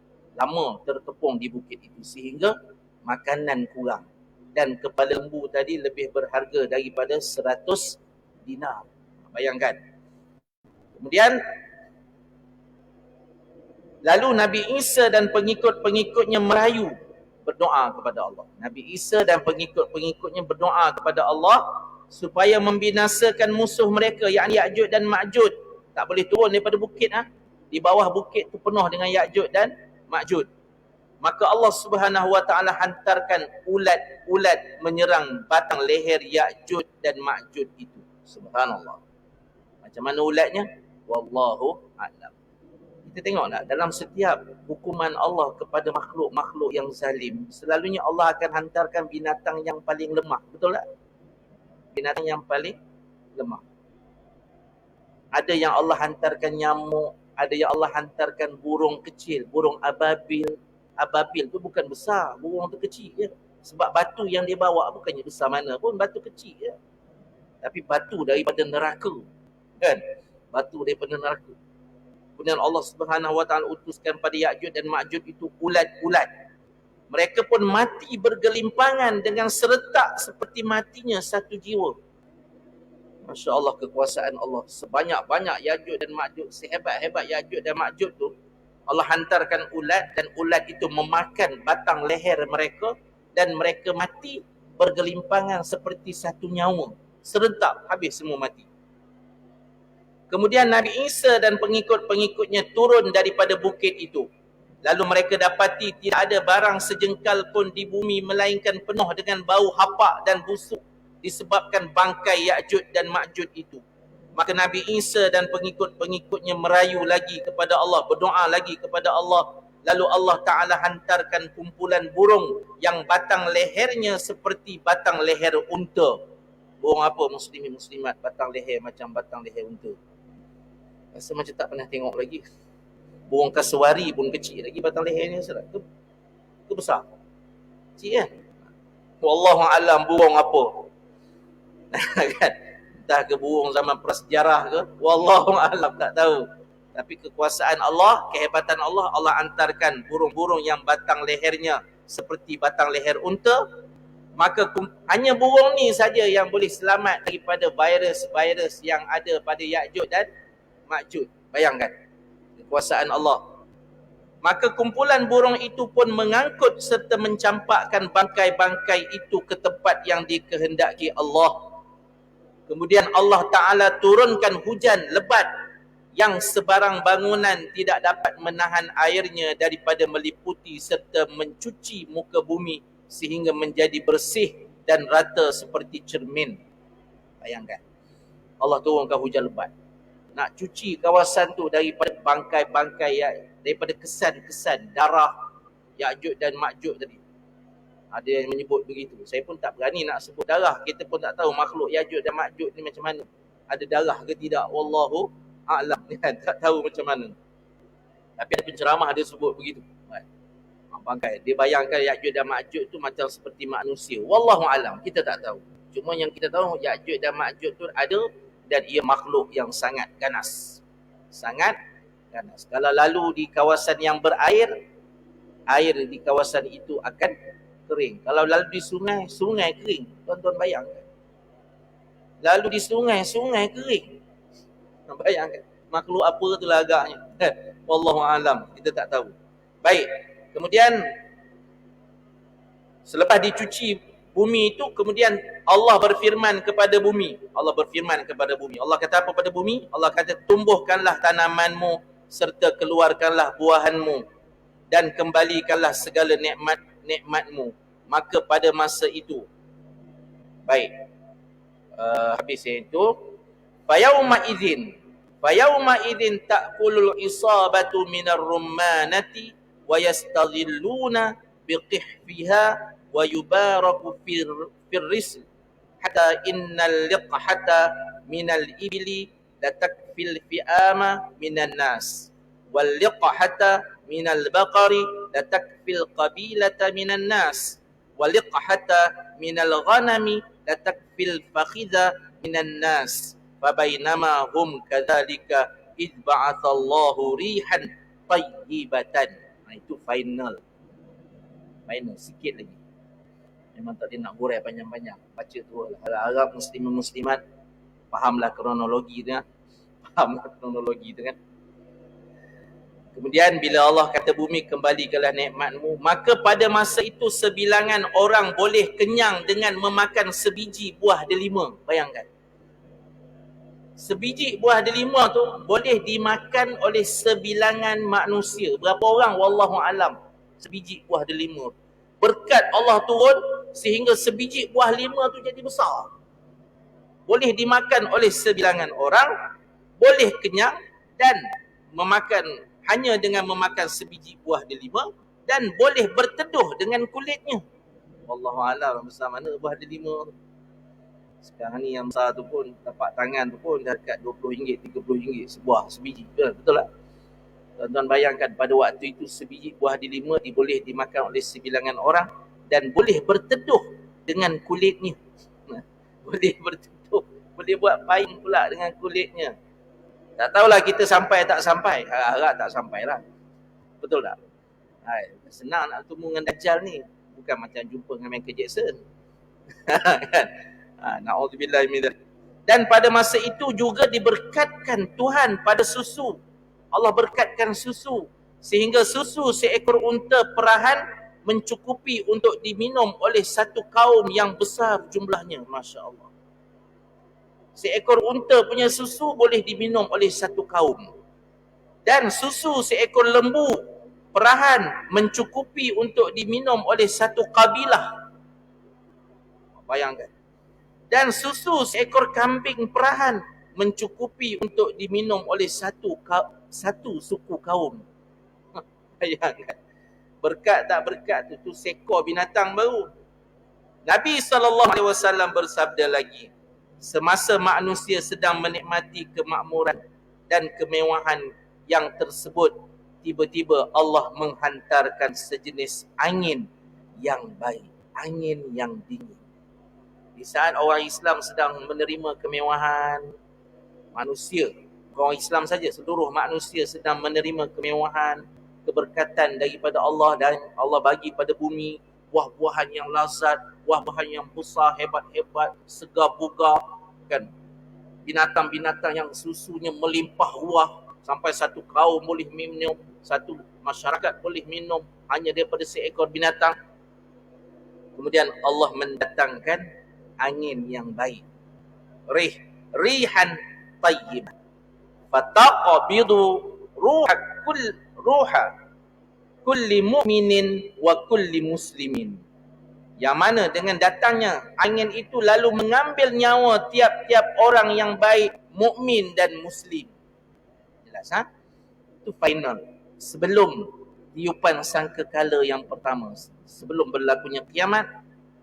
Sehingga makanan kurang. Dan kepala lembu tadi lebih berharga daripada 100 dinar. Bayangkan. Kemudian lalu Nabi Isa dan pengikut-pengikutnya merayu berdoa kepada Allah. Nabi Isa dan pengikut-pengikutnya berdoa kepada Allah supaya membinasakan musuh mereka, yakni Ya'juj dan Ma'juj. Tak boleh turun daripada bukit. Di bawah bukit tu penuh dengan Ya'juj dan Ma'juj. Maka Allah Subhanahu wa taala hantarkan ulat-ulat menyerang batang leher Ya'juj dan Ma'juj itu. Subhanallah. Macam mana ulatnya? Wallahu a'lam. Kita tengoklah dalam setiap hukuman Allah kepada makhluk-makhluk yang zalim, selalunya Allah akan hantarkan binatang yang paling lemah. Betul tak? Binatang yang paling lemah. Ada yang Allah hantarkan nyamuk, ada yang Allah hantarkan burung kecil, burung ababil. Ababil tu bukan besar, burung tu kecil je. Sebab batu yang dia bawa bukannya besar mana pun, batu kecil je. Tapi batu daripada neraka. Kan? Batu daripada neraka. Kemudian Allah Subhanahu wa taala utuskan pada Ya'juj dan Ma'juj itu ulat-ulat. Mereka pun mati bergelimpangan dengan seretak seperti matinya satu jiwa. Masya Allah, kekuasaan Allah. Sebanyak-banyak Ya'juj dan Ma'juj, sehebat-hebat Ya'juj dan Ma'juj tu, Allah hantarkan ulat dan ulat itu memakan batang leher mereka dan mereka mati bergelimpangan seperti satu nyawa. Serentak habis semua mati. Kemudian Nabi Isa dan pengikut-pengikutnya turun daripada bukit itu. Lalu mereka dapati tidak ada barang sejengkal pun di bumi melainkan penuh dengan bau hapak dan busuk disebabkan bangkai Ya'juj dan Ma'juj itu. Maka Nabi Isa dan pengikut-pengikutnya merayu lagi kepada Allah, berdoa lagi kepada Allah. Lalu Allah Ta'ala hantarkan kumpulan burung yang batang lehernya seperti batang leher unta. Burung apa muslimin muslimat batang leher macam batang leher unta? Rasa macam tak pernah tengok lagi. Burung kasuari pun kecil lagi batang lehernya Ustaz. Ke besar? Kecil kan? Wallahu alam burung apa. Kan? Entah ke burung zaman prasejarah ke, wallahu alam, tak tahu. Tapi kekuasaan Allah, kehebatan Allah, Allah antarkan burung-burung yang batang lehernya seperti batang leher unta. Maka hanya burung ni saja yang boleh selamat daripada virus-virus yang ada pada Ya'juj dan Ma'juj. Bayangkan kekuasaan Allah. Maka kumpulan burung itu pun mengangkut serta mencampakkan bangkai-bangkai itu ke tempat yang dikehendaki Allah. Kemudian Allah Ta'ala turunkan hujan lebat yang sebarang bangunan tidak dapat menahan airnya daripada meliputi serta mencuci muka bumi sehingga menjadi bersih dan rata seperti cermin. Bayangkan, Allah turunkan hujan lebat nak cuci kawasan tu daripada bangkai-bangkai, daripada kesan-kesan darah Ya'juj dan Ma'juj tadi. Ada yang menyebut begitu. Saya pun tak berani nak sebut darah. Kita pun tak tahu makhluk Ya'juj dan Ma'juj ni macam mana. Ada darah ke tidak? Wallahu a'lam. Tak tahu macam mana. Tapi ada penceramah dia sebut begitu. Bangkai. Dia bayangkan Ya'juj dan Ma'juj tu macam seperti manusia. Wallahu a'lam. Kita tak tahu. Cuma yang kita tahu Ya'juj dan Ma'juj tu ada dan ia makhluk yang sangat ganas. Sangat ganas. Kalau lalu di kawasan yang berair, air di kawasan itu akan kering. Kalau lalu di sungai, sungai kering. Tuan-tuan bayangkan. Lalu di sungai, sungai kering. Bayangkan. Makhluk apa tu lah agaknya. Wallahu alam. Kita tak tahu. Baik. Kemudian, selepas dicuci bumi itu, kemudian Allah berfirman kepada bumi. Allah berfirman kepada bumi. Allah kata apa pada bumi? Allah kata, tumbuhkanlah tanamanmu serta keluarkanlah buahanmu dan kembalikanlah segala nikmatmu. Maka pada masa itu, baik, habis itu, fayauma idzin ta'kulul isabatu minar rummanati wa yastadhilluna biqihfiha wa yubaraku fir rizq hatta innal liqhata minal ibli latakfil fi'ama minan nas wal liqhata minal baqari latakfil qabilata minan nas wal liqhata minal ghanami latakfil fakhidha minan nas fabainama hum kadzalika id ba'atsallahu rihan tayyibatan. Itu final sikit lagi. Memang tak dia nak gurau panjang-panjang. Baca tu lah. Harap muslimin-muslimat fahamlah kronologi dia. Fahamlah kronologi tu kan. Kemudian bila Allah kata bumi kembalikanlah nikmatmu, maka pada masa itu sebilangan orang boleh kenyang dengan memakan sebiji buah delima. Bayangkan. Sebiji buah delima tu boleh dimakan oleh sebilangan manusia. Berapa orang? Wallahu alam. Sebiji buah delima. Berkat Allah turun sehingga sebiji buah lima tu jadi besar. Boleh dimakan oleh sebilangan orang, boleh kenyang dan memakan hanya dengan memakan sebiji buah delima dan boleh berteduh dengan kulitnya. Wallahu a'lam besar mana buah delima. Sekarang ni yang besar tu pun tapak tangan tu pun dah dekat RM20, RM30 sebuah sebiji. Betul tak? Tuan-tuan bayangkan pada waktu itu sebiji buah delima boleh dimakan oleh sebilangan orang dan boleh berteduh dengan kulitnya. Boleh berteduh, boleh buat paing pula dengan kulitnya. Tak tahulah kita sampai tak sampai. Harap tak sampailah. Betul tak? Senang nak bertemu dengan Dajjal ni. Bukan macam jumpa dengan Michael Jackson. Kan? Na'udzubillah min dzalik. Dan pada masa itu juga diberkatkan Tuhan pada susu. Allah berkatkan susu sehingga susu seekor unta perahan mencukupi untuk diminum oleh satu kaum yang besar jumlahnya. Masya Allah. Seekor unta punya susu boleh diminum oleh satu kaum. Dan susu seekor lembu perahan mencukupi untuk diminum oleh satu kabilah. Bayangkan. Dan susu seekor kambing perahan mencukupi untuk diminum oleh satu suku kaum. Bayangkan. Berkat tak berkat tu seekor binatang baru. Nabi SAW bersabda lagi, semasa manusia sedang menikmati kemakmuran dan kemewahan yang tersebut, tiba-tiba Allah menghantarkan sejenis angin yang baik, angin yang dingin. Di saat orang Islam sedang menerima kemewahan, manusia, orang Islam saja, seluruh manusia sedang menerima kemewahan, keberkatan daripada Allah, dan Allah bagi pada bumi buah-buahan yang lazat, buah-buahan yang besar, hebat-hebat, segar bugar, kan? Binatang-binatang yang susunya melimpah ruah, sampai satu kaum boleh minum, satu masyarakat boleh minum hanya daripada seekor binatang. Kemudian Allah mendatangkan angin yang baik, rihan tayyibah, fataqabidu ruha kulli mu'minin wa kulli muslimin. Yang mana dengan datangnya angin itu lalu mengambil nyawa tiap-tiap orang yang baik, mukmin dan muslim. Jelas, ha? Itu final. Sebelum tiupan sangkakala yang pertama, sebelum berlakunya kiamat,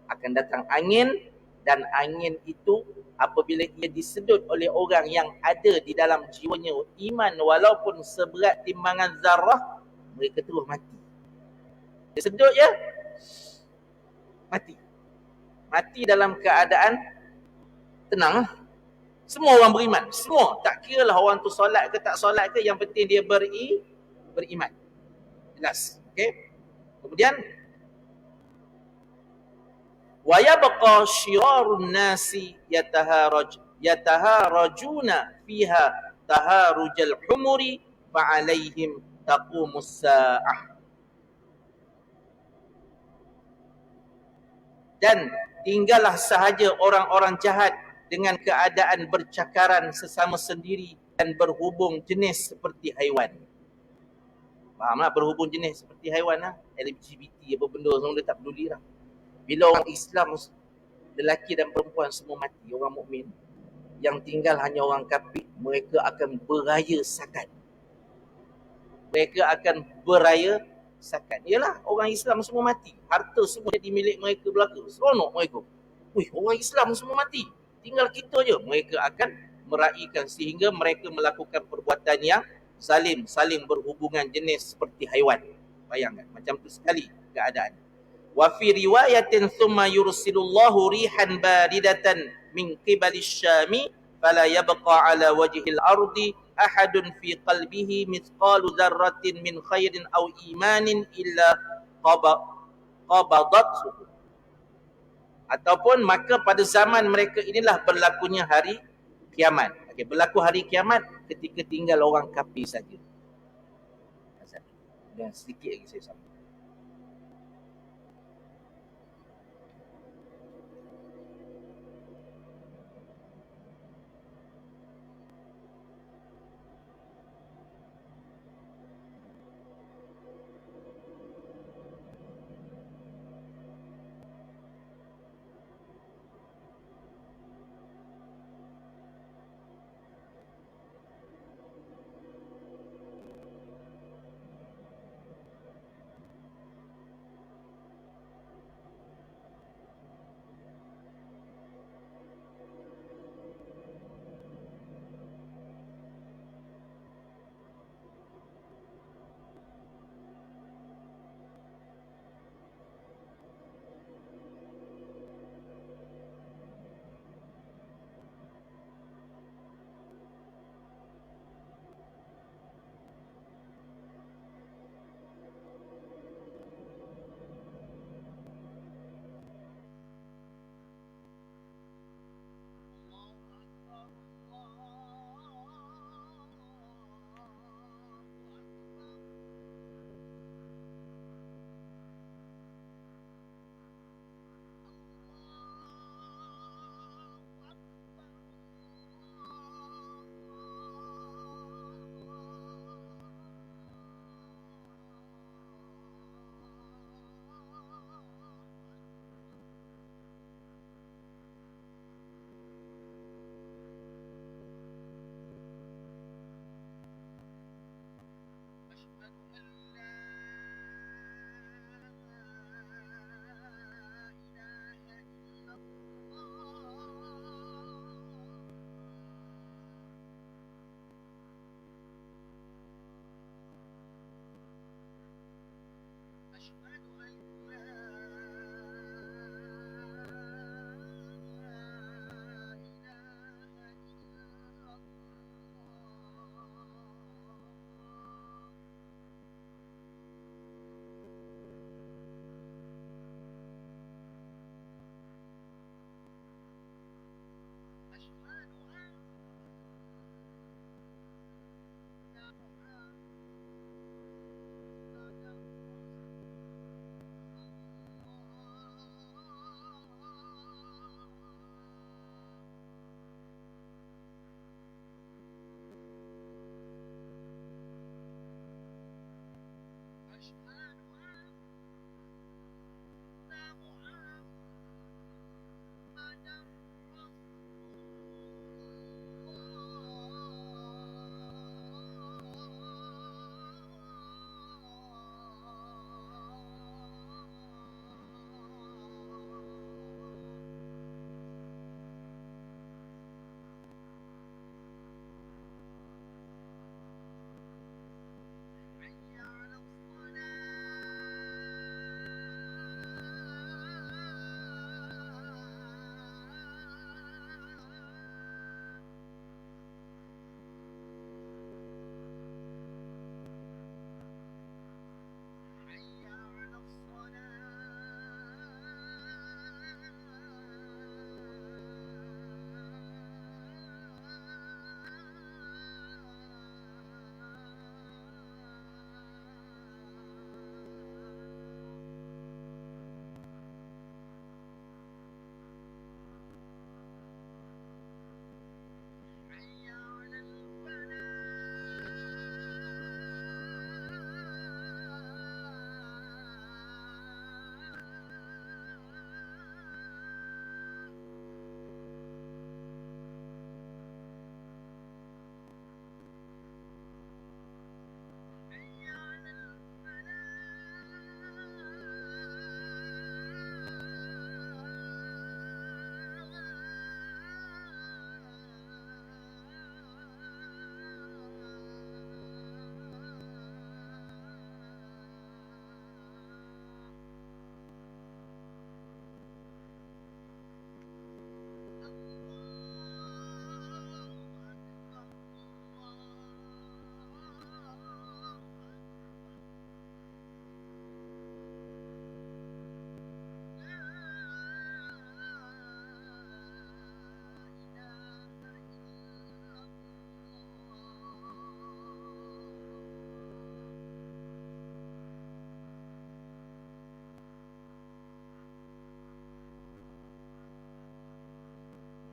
akan datang angin, dan angin itu apabila ia disedut oleh orang yang ada di dalam jiwanya iman walaupun seberat timbangan zarah, mereka terus mati. Dia sedut je, mati. Mati dalam keadaan tenang. Semua orang beriman, semua, tak kira lah orang tu solat ke tak solat ke, yang penting dia beriman. Jelas, okey. Kemudian wa yabqa syirarun nasi yataharajuna fiha taharujal humuri fa alaihim taqumus saah. Dan tinggallah sahaja orang-orang jahat dengan keadaan bercakaran sesama sendiri dan berhubung jenis seperti haiwan. Fahamlah, berhubung jenis seperti haiwan lah. LGBT apa benda semua dia tak peduli lah. Bila orang Islam, lelaki dan perempuan semua mati, orang mukmin, yang tinggal hanya orang kafir, mereka akan beraya sakat. Mereka akan beraya sakat. Yalah, orang Islam semua mati, harta semua jadi milik mereka belaka. Seronok mereka. Wih, orang Islam semua mati, tinggal kita je. Mereka akan meraihkan sehingga mereka melakukan perbuatan yang zalim, saling berhubungan jenis seperti haiwan. Bayangkan, macam tu sekali keadaan. Wa fi riwayatin thumma yursilullahu rihan baridatan min qibali syami fala yabqa ala wajhil ardi ahadun fi qalbihi mithqalu dzarratin min khairin aw imanin illa qabadathu. Ataupun maka pada zaman mereka inilah berlakunya hari kiamat. Okey, berlaku hari kiamat ketika tinggal orang kafir saja. Dan sedikit lagi saya sambung.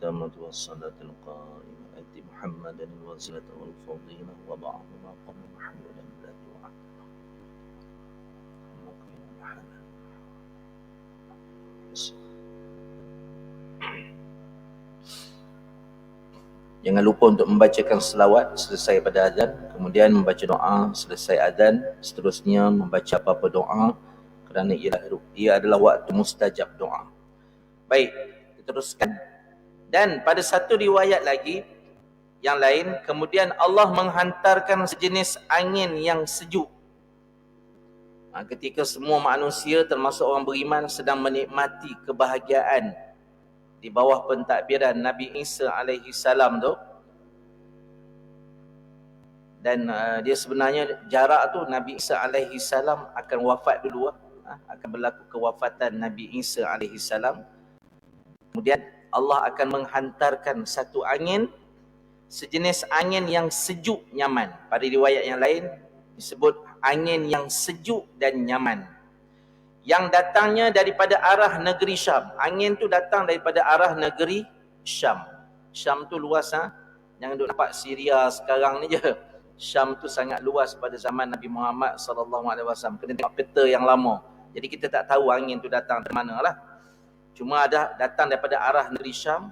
التامة والصلاة القائمة آت محمدا الوسيلة والفضيلة وبعض مقام محمودا لا دعاء Jangan lupa untuk membacakan selawat selesai pada azan, kemudian membaca doa selesai azan, seterusnya membaca apa-apa doa kerana ia adalah waktu mustajab doa. Baik, kita teruskan. Dan pada satu riwayat lagi yang lain, kemudian Allah menghantarkan sejenis angin yang sejuk. Ketika semua manusia termasuk orang beriman sedang menikmati kebahagiaan di bawah pentadbiran Nabi Isa alaihi salam tu, dan dia sebenarnya jarak tu Nabi Isa alaihi salam akan wafat dulu, akan berlaku kewafatan Nabi Isa alaihi salam. Kemudian Allah akan menghantarkan satu angin, sejenis angin yang sejuk nyaman. Pada riwayat yang lain disebut angin yang sejuk dan nyaman, yang datangnya daripada arah negeri Syam. Angin tu datang daripada arah negeri Syam. Syam tu luas, jangan duk nampak Syria sekarang ni je. Syam tu sangat luas pada zaman Nabi Muhammad SAW. Kena tengok peta yang lama. Jadi kita tak tahu angin tu datang dari mana lah. Cuma ada datang daripada arah negeri Syam.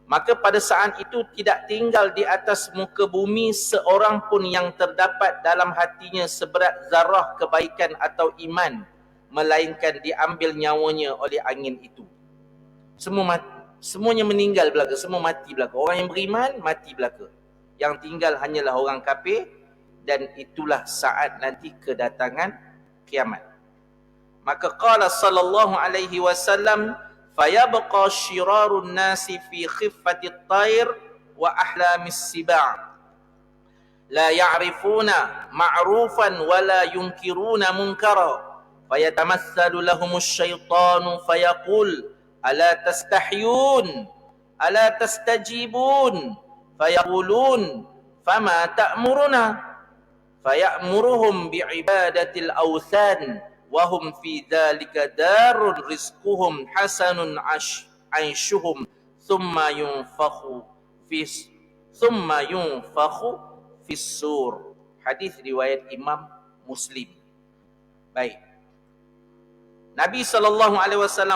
Maka pada saat itu tidak tinggal di atas muka bumi seorang pun yang terdapat dalam hatinya seberat zarah kebaikan atau iman, melainkan diambil nyawanya oleh angin itu. Semuanya meninggal belaka, semua mati belaka. Orang yang beriman mati belaka. Yang tinggal hanyalah orang kafir, dan itulah saat nanti kedatangan kiamat. Maka qala sallallahu alaihi wasallam, fayabqa syirarun nasi fi khiffati at-tayr wa ahlamis siba', la ya'rifuna ma'rufan wa la yunkiruna munkara, fayatamatsalu lahumus syaitanu fayaqul ala tastahyun ala tastajibun fayaqulun fama ta'muruna faya'muruhum bi'ibadatil awthan wa hum fi dhalika darun rizquhum hasanun aishuhum thumma yunfakhu fis sur. Hadis riwayat Imam Muslim. Baik, Nabi SAW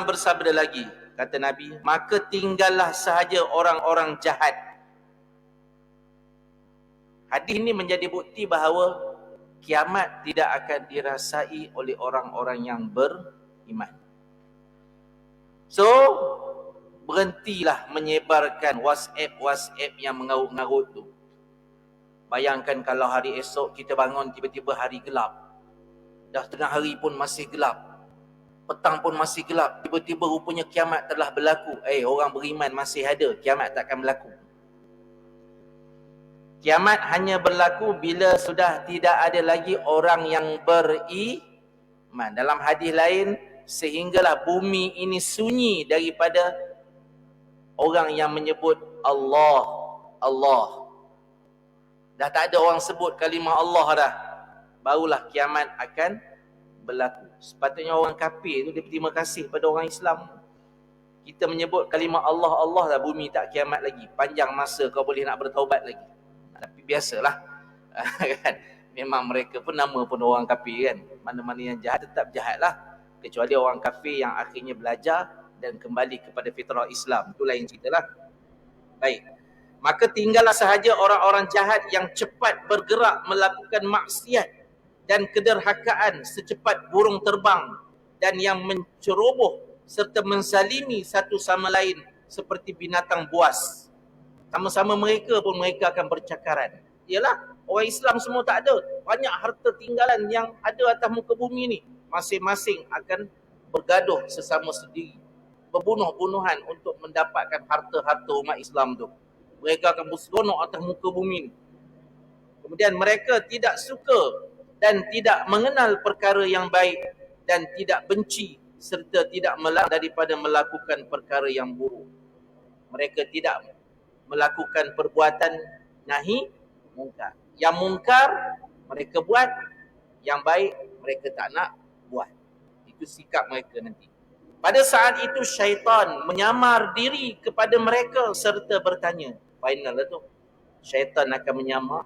bersabda lagi, kata Nabi, maka tinggallah sahaja orang-orang jahat. Hadis ini menjadi bukti bahawa kiamat tidak akan dirasai oleh orang-orang yang beriman. So, berhentilah menyebarkan WhatsApp yang mengarut-ngarut tu. Bayangkan kalau hari esok kita bangun tiba-tiba hari gelap. Dah tengah hari pun masih gelap. Petang pun masih gelap. Tiba-tiba rupanya kiamat telah berlaku. Orang beriman masih ada, kiamat takkan berlaku. Kiamat hanya berlaku bila sudah tidak ada lagi orang yang beriman. Dalam hadis lain, sehinggalah bumi ini sunyi daripada orang yang menyebut Allah, Allah. Dah tak ada orang sebut kalimah Allah dah. Barulah kiamat akan berlaku. Sepatutnya orang kafir tu dia berterima kasih pada orang Islam. Kita menyebut kalimah Allah, Allah dah, bumi tak kiamat lagi. Panjang masa kau boleh nak bertaubat lagi. Tapi biasalah. Kan? Memang mereka pun nama pun orang kafir kan. Mana-mana yang jahat tetap jahatlah. Kecuali orang kafir yang akhirnya belajar dan kembali kepada fitrah Islam. Itu lain ceritalah. Baik. Maka tinggallah sahaja orang-orang jahat yang cepat bergerak melakukan maksiat dan kederhakaan secepat burung terbang, dan yang menceroboh serta mensalimi satu sama lain seperti binatang buas. Sama-sama mereka pun mereka akan bercakaran. Yalah, orang Islam semua tak ada. Banyak harta tinggalan yang ada atas muka bumi ni. Masing-masing akan bergaduh sesama sendiri. Berbunuh-bunuhan untuk mendapatkan harta-harta umat Islam tu. Mereka akan berseronok atas muka bumi ni. Kemudian mereka tidak suka dan tidak mengenal perkara yang baik dan tidak benci serta tidak melarang daripada melakukan perkara yang buruk. Mereka tidak melakukan perbuatan nahi mungkar. Yang mungkar mereka buat, yang baik mereka tak nak buat. Itu sikap mereka nanti. Pada saat itu syaitan menyamar diri kepada mereka serta bertanya. Final lah tu. Syaitan akan menyamar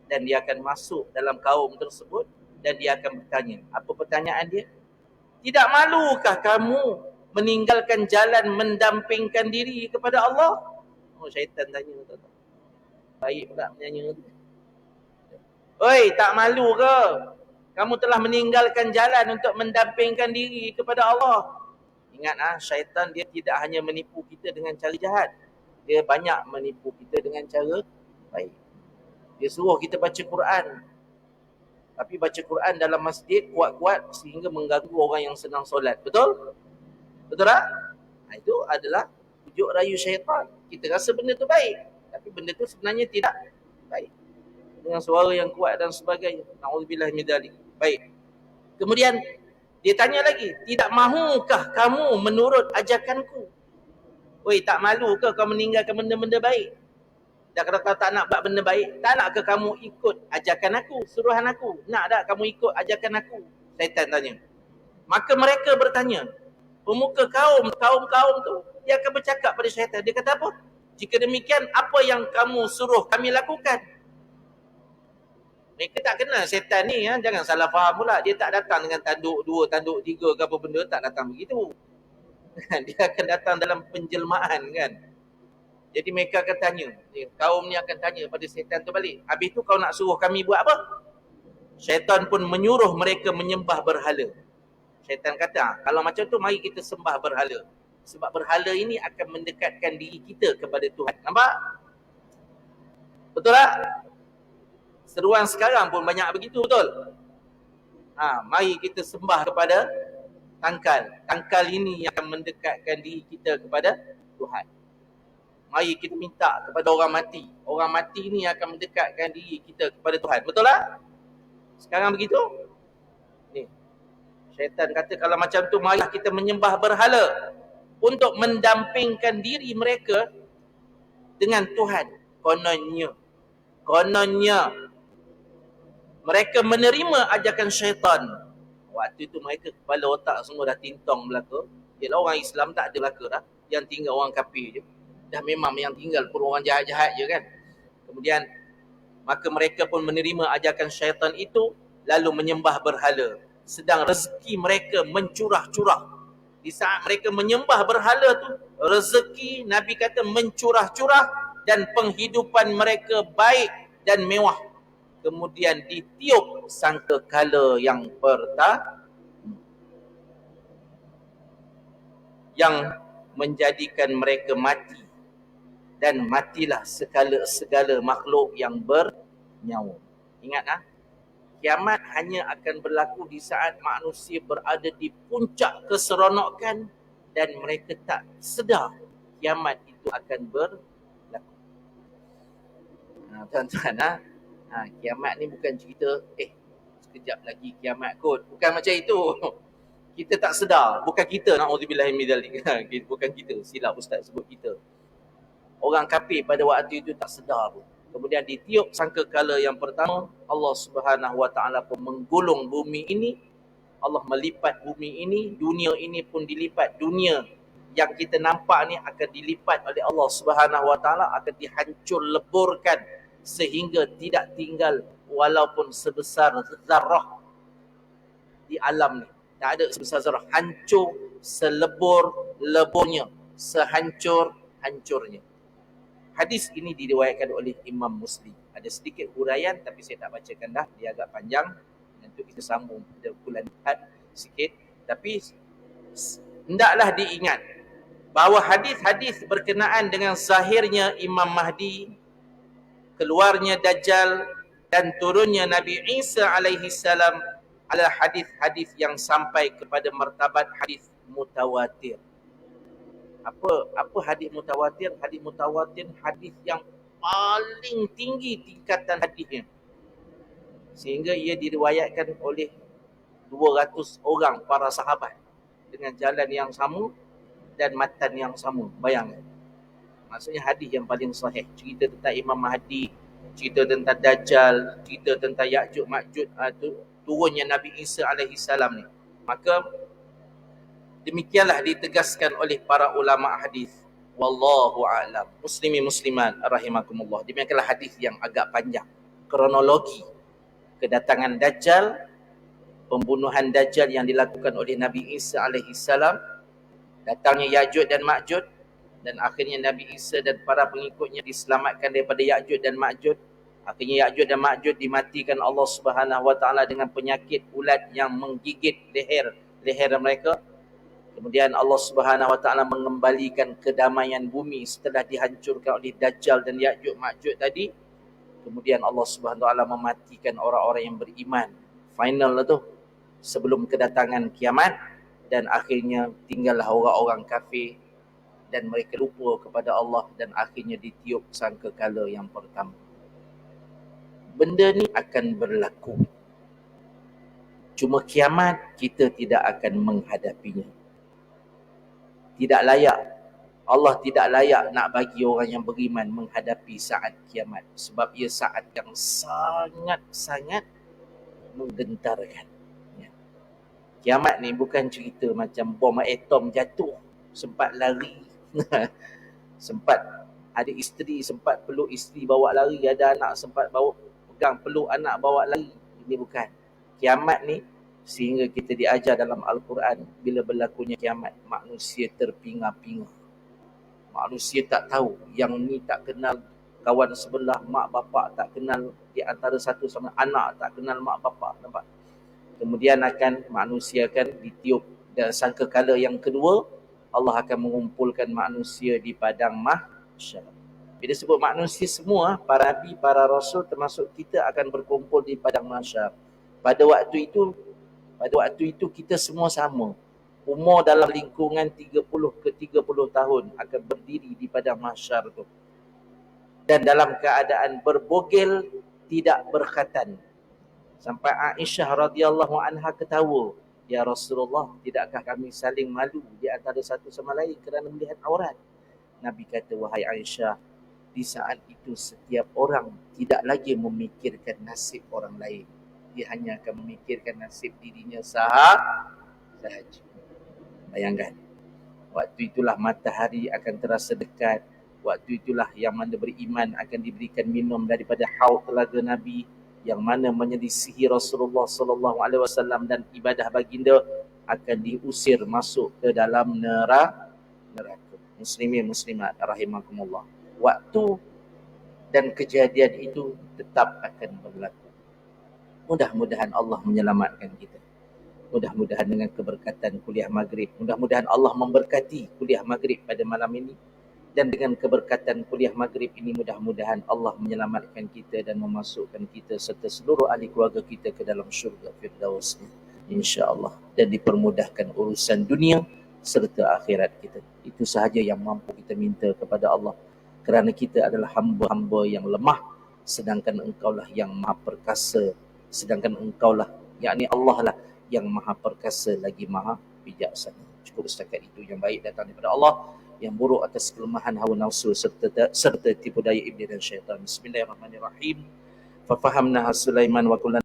dan dia akan masuk dalam kaum tersebut dan dia akan bertanya. Apa pertanyaan dia? Tidak malukah kamu meninggalkan jalan mendampingkan diri kepada Allah? Oh, syaitan tanya. Baik pula menyanyi. Oi, tak malu ke? Kamu telah meninggalkan jalan untuk mendampingkan diri kepada Allah. Ingat syaitan dia tidak hanya menipu kita dengan cara jahat. Dia banyak menipu kita dengan cara baik. Dia suruh kita baca Quran. Tapi baca Quran dalam masjid kuat-kuat sehingga mengganggu orang yang sedang solat. Betul? Betul tak? Itu adalah pujuk rayu syaitan. Kita rasa benda tu baik. Tapi benda tu sebenarnya tidak baik. Dengan suara yang kuat dan sebagainya. Na'udzubillah min dzalik. Baik. Kemudian dia tanya lagi, tidak mahukah kamu menurut ajakanku? Oi, tak malu ke kau meninggalkan benda-benda baik? Dah kata kau tak nak buat benda baik, tak nak ke kamu ikut ajakan aku, suruhan aku? Nak tak kamu ikut ajakan aku? Syaitan tanya. Maka mereka bertanya, pemuka kaum tu, dia akan bercakap pada syaitan. Dia kata apa? Jika demikian, apa yang kamu suruh kami lakukan? Mereka tak kenal setan ni, jangan salah faham pula. Dia tak datang dengan tanduk 2, tanduk 3 ke apa benda, tak datang begitu. Dia akan datang dalam penjelmaan kan. Jadi mereka akan tanya, kaum ni akan tanya pada setan tu balik. Habis tu kau nak suruh kami buat apa? Syaitan pun menyuruh mereka menyembah berhala. Syaitan kata, kalau macam tu mari kita sembah berhala. Sebab berhala ini akan mendekatkan diri kita kepada Tuhan. Nampak? Betul tak? Seruan sekarang pun banyak begitu, betul? Mari kita sembah kepada tangkal. Tangkal ini yang akan mendekatkan diri kita kepada Tuhan. Mari kita minta kepada orang mati. Orang mati ini akan mendekatkan diri kita kepada Tuhan. Betul tak? Sekarang begitu? Ni. Syaitan kata kalau macam tu mari kita menyembah berhala untuk mendampingkan diri mereka dengan Tuhan. Kononnya mereka menerima ajakan syaitan. Waktu itu mereka kepala otak semua dah tintong belaka. Yalah orang Islam tak ada belaka dah. Yang tinggal orang kafir je. Dah memang yang tinggal pun orang jahat-jahat je kan. Kemudian maka mereka pun menerima ajakan syaitan itu lalu menyembah berhala. Sedang rezeki mereka mencurah-curah. Di saat mereka menyembah berhala tu, rezeki Nabi kata mencurah-curah dan penghidupan mereka baik dan mewah. Kemudian ditiup sangkakala yang pertama yang menjadikan mereka mati dan matilah segala makhluk yang bernyawa. Ingat kiamat hanya akan berlaku di saat manusia berada di puncak keseronokan dan mereka tak sedar kiamat itu akan berlaku. Tuan-tuan kiamat ni bukan cerita sekejap lagi kiamat kot. Bukan macam itu. Kita tak sedar. Bukan kita, na'udzubillah min dzalik. Bukan kita, silap ustaz sebut kita. Orang kafir pada waktu itu tak sedar pun. Kemudian ditiup sangkakala yang pertama, Allah Subhanahu Wa Taala pun menggulung bumi ini. Allah melipat bumi ini, dunia ini pun dilipat. Dunia yang kita nampak ni akan dilipat oleh Allah Subhanahu Wa Taala, akan dihancur leburkan sehingga tidak tinggal walaupun sebesar zarah di alam ni. Tak ada sebesar zarah. Hancur selebur-leburnya, sehancur-hancurnya. Hadis ini diriwayatkan oleh Imam Muslim. Ada sedikit huraian tapi saya tak bacakan dah, dia agak panjang. Nanti kita sambung pada bulan depan sikit. Tapi hendaklah diingat bahawa hadis-hadis berkenaan dengan zahirnya Imam Mahdi, keluarnya Dajjal dan turunnya Nabi Isa alaihi salam adalah hadis-hadis yang sampai kepada martabat hadis mutawatir. Apa hadis mutawatir? Hadis mutawatir hadis yang paling tinggi tingkatan hadisnya. Sehingga ia diriwayatkan oleh 200 orang para sahabat dengan jalan yang sama dan matan yang sama. Bayangkan. Maksudnya hadis yang paling sahih. Cerita tentang Imam Mahdi, cerita tentang Dajjal, cerita tentang Ya'juj Ma'juj, turunnya Nabi Isa alaihi salam ni. Maka Demikianlah ditegaskan oleh para ulama hadis. Wallahu a'lam. Muslimin muslimat rahimakumullah. Demikianlah hadis yang agak panjang. Kronologi kedatangan Dajjal, pembunuhan Dajjal yang dilakukan oleh Nabi Isa alaihi salam, datangnya Ya'juj dan Ma'juj, dan akhirnya Nabi Isa dan para pengikutnya diselamatkan daripada Ya'juj dan Ma'juj. Akhirnya Ya'juj dan Ma'juj dimatikan Allah Subhanahu wa taala dengan penyakit ulat yang menggigit leher mereka. Kemudian Allah Subhanahu wa taala mengembalikan kedamaian bumi setelah dihancurkan oleh Dajjal dan Ya'juj Ma'juj tadi. Kemudian Allah Subhanahu wa taala mematikan orang-orang yang beriman. Final lah tu, sebelum kedatangan kiamat, dan akhirnya tinggallah orang-orang kafir dan mereka lupa kepada Allah dan akhirnya ditiup sangkakala yang pertama. Benda ni akan berlaku. Cuma kiamat kita tidak akan menghadapinya. Tidak layak. Allah tidak layak nak bagi orang yang beriman menghadapi saat kiamat. Sebab ia saat yang sangat-sangat menggentarkan. Kiamat ni bukan cerita macam bom atom jatuh, sempat lari. Sempat ada isteri, sempat peluk isteri bawa lari. Ada anak sempat bawa pegang peluk anak bawa lari. Ini bukan. Kiamat ni sehingga kita diajar dalam Al-Quran, bila berlakunya kiamat, manusia terpinga-pinga. Manusia tak tahu, yang ni tak kenal kawan sebelah, mak bapak tak kenal, di antara satu sama anak tak kenal mak bapak, nampak? Kemudian manusia akan ditiup, dan sangkakala yang kedua Allah akan mengumpulkan manusia di padang mahsyar. Bila sebut manusia semua, para nabi, para rasul termasuk kita akan berkumpul di padang mahsyar. Pada waktu itu kita semua sama. Umur dalam lingkungan 30 ke 30 tahun akan berdiri di padang mahsyar tu. Dan dalam keadaan berbogel, tidak berkhatan. Sampai Aisyah radhiyallahu anha ketawa, "Ya Rasulullah, tidakkah kami saling malu di antara satu sama lain kerana melihat aurat?" Nabi kata, "Wahai Aisyah, di saat itu setiap orang tidak lagi memikirkan nasib orang lain. Dia hanya akan memikirkan nasib dirinya sahaja." Bayangkan, waktu itulah matahari akan terasa dekat. Waktu itulah yang mana beriman akan diberikan minum daripada haud telaga Nabi, yang mana menyelisihi Rasulullah sallallahu alaihi wasallam dan ibadah baginda akan diusir masuk ke dalam neraka. Muslimin muslimat rahimakumullah. Waktu dan kejadian itu tetap akan berlaku. Mudah-mudahan Allah menyelamatkan kita. Mudah-mudahan dengan keberkatan kuliah maghrib, mudah-mudahan Allah memberkati kuliah maghrib pada malam ini. Dan dengan keberkatan kuliah maghrib ini, mudah-mudahan Allah menyelamatkan kita dan memasukkan kita serta seluruh ahli keluarga kita ke dalam syurga Firdaus, insya-Allah. Dan dipermudahkan urusan dunia serta akhirat kita. Itu sahaja yang mampu kita minta kepada Allah. Kerana kita adalah hamba-hamba yang lemah, sedangkan Engkaulah yang maha perkasa. Sedangkan Engkaulah, yakni Allah lah, yang maha perkasa lagi maha bijaksana. Cukup setakat itu yang baik datang daripada Allah, yang buruk atas kelemahan hawa nafsu serta tipu daya iblis dan syaitan. Bismillahirrahmanirrahim. Fafahamna Sulaiman wa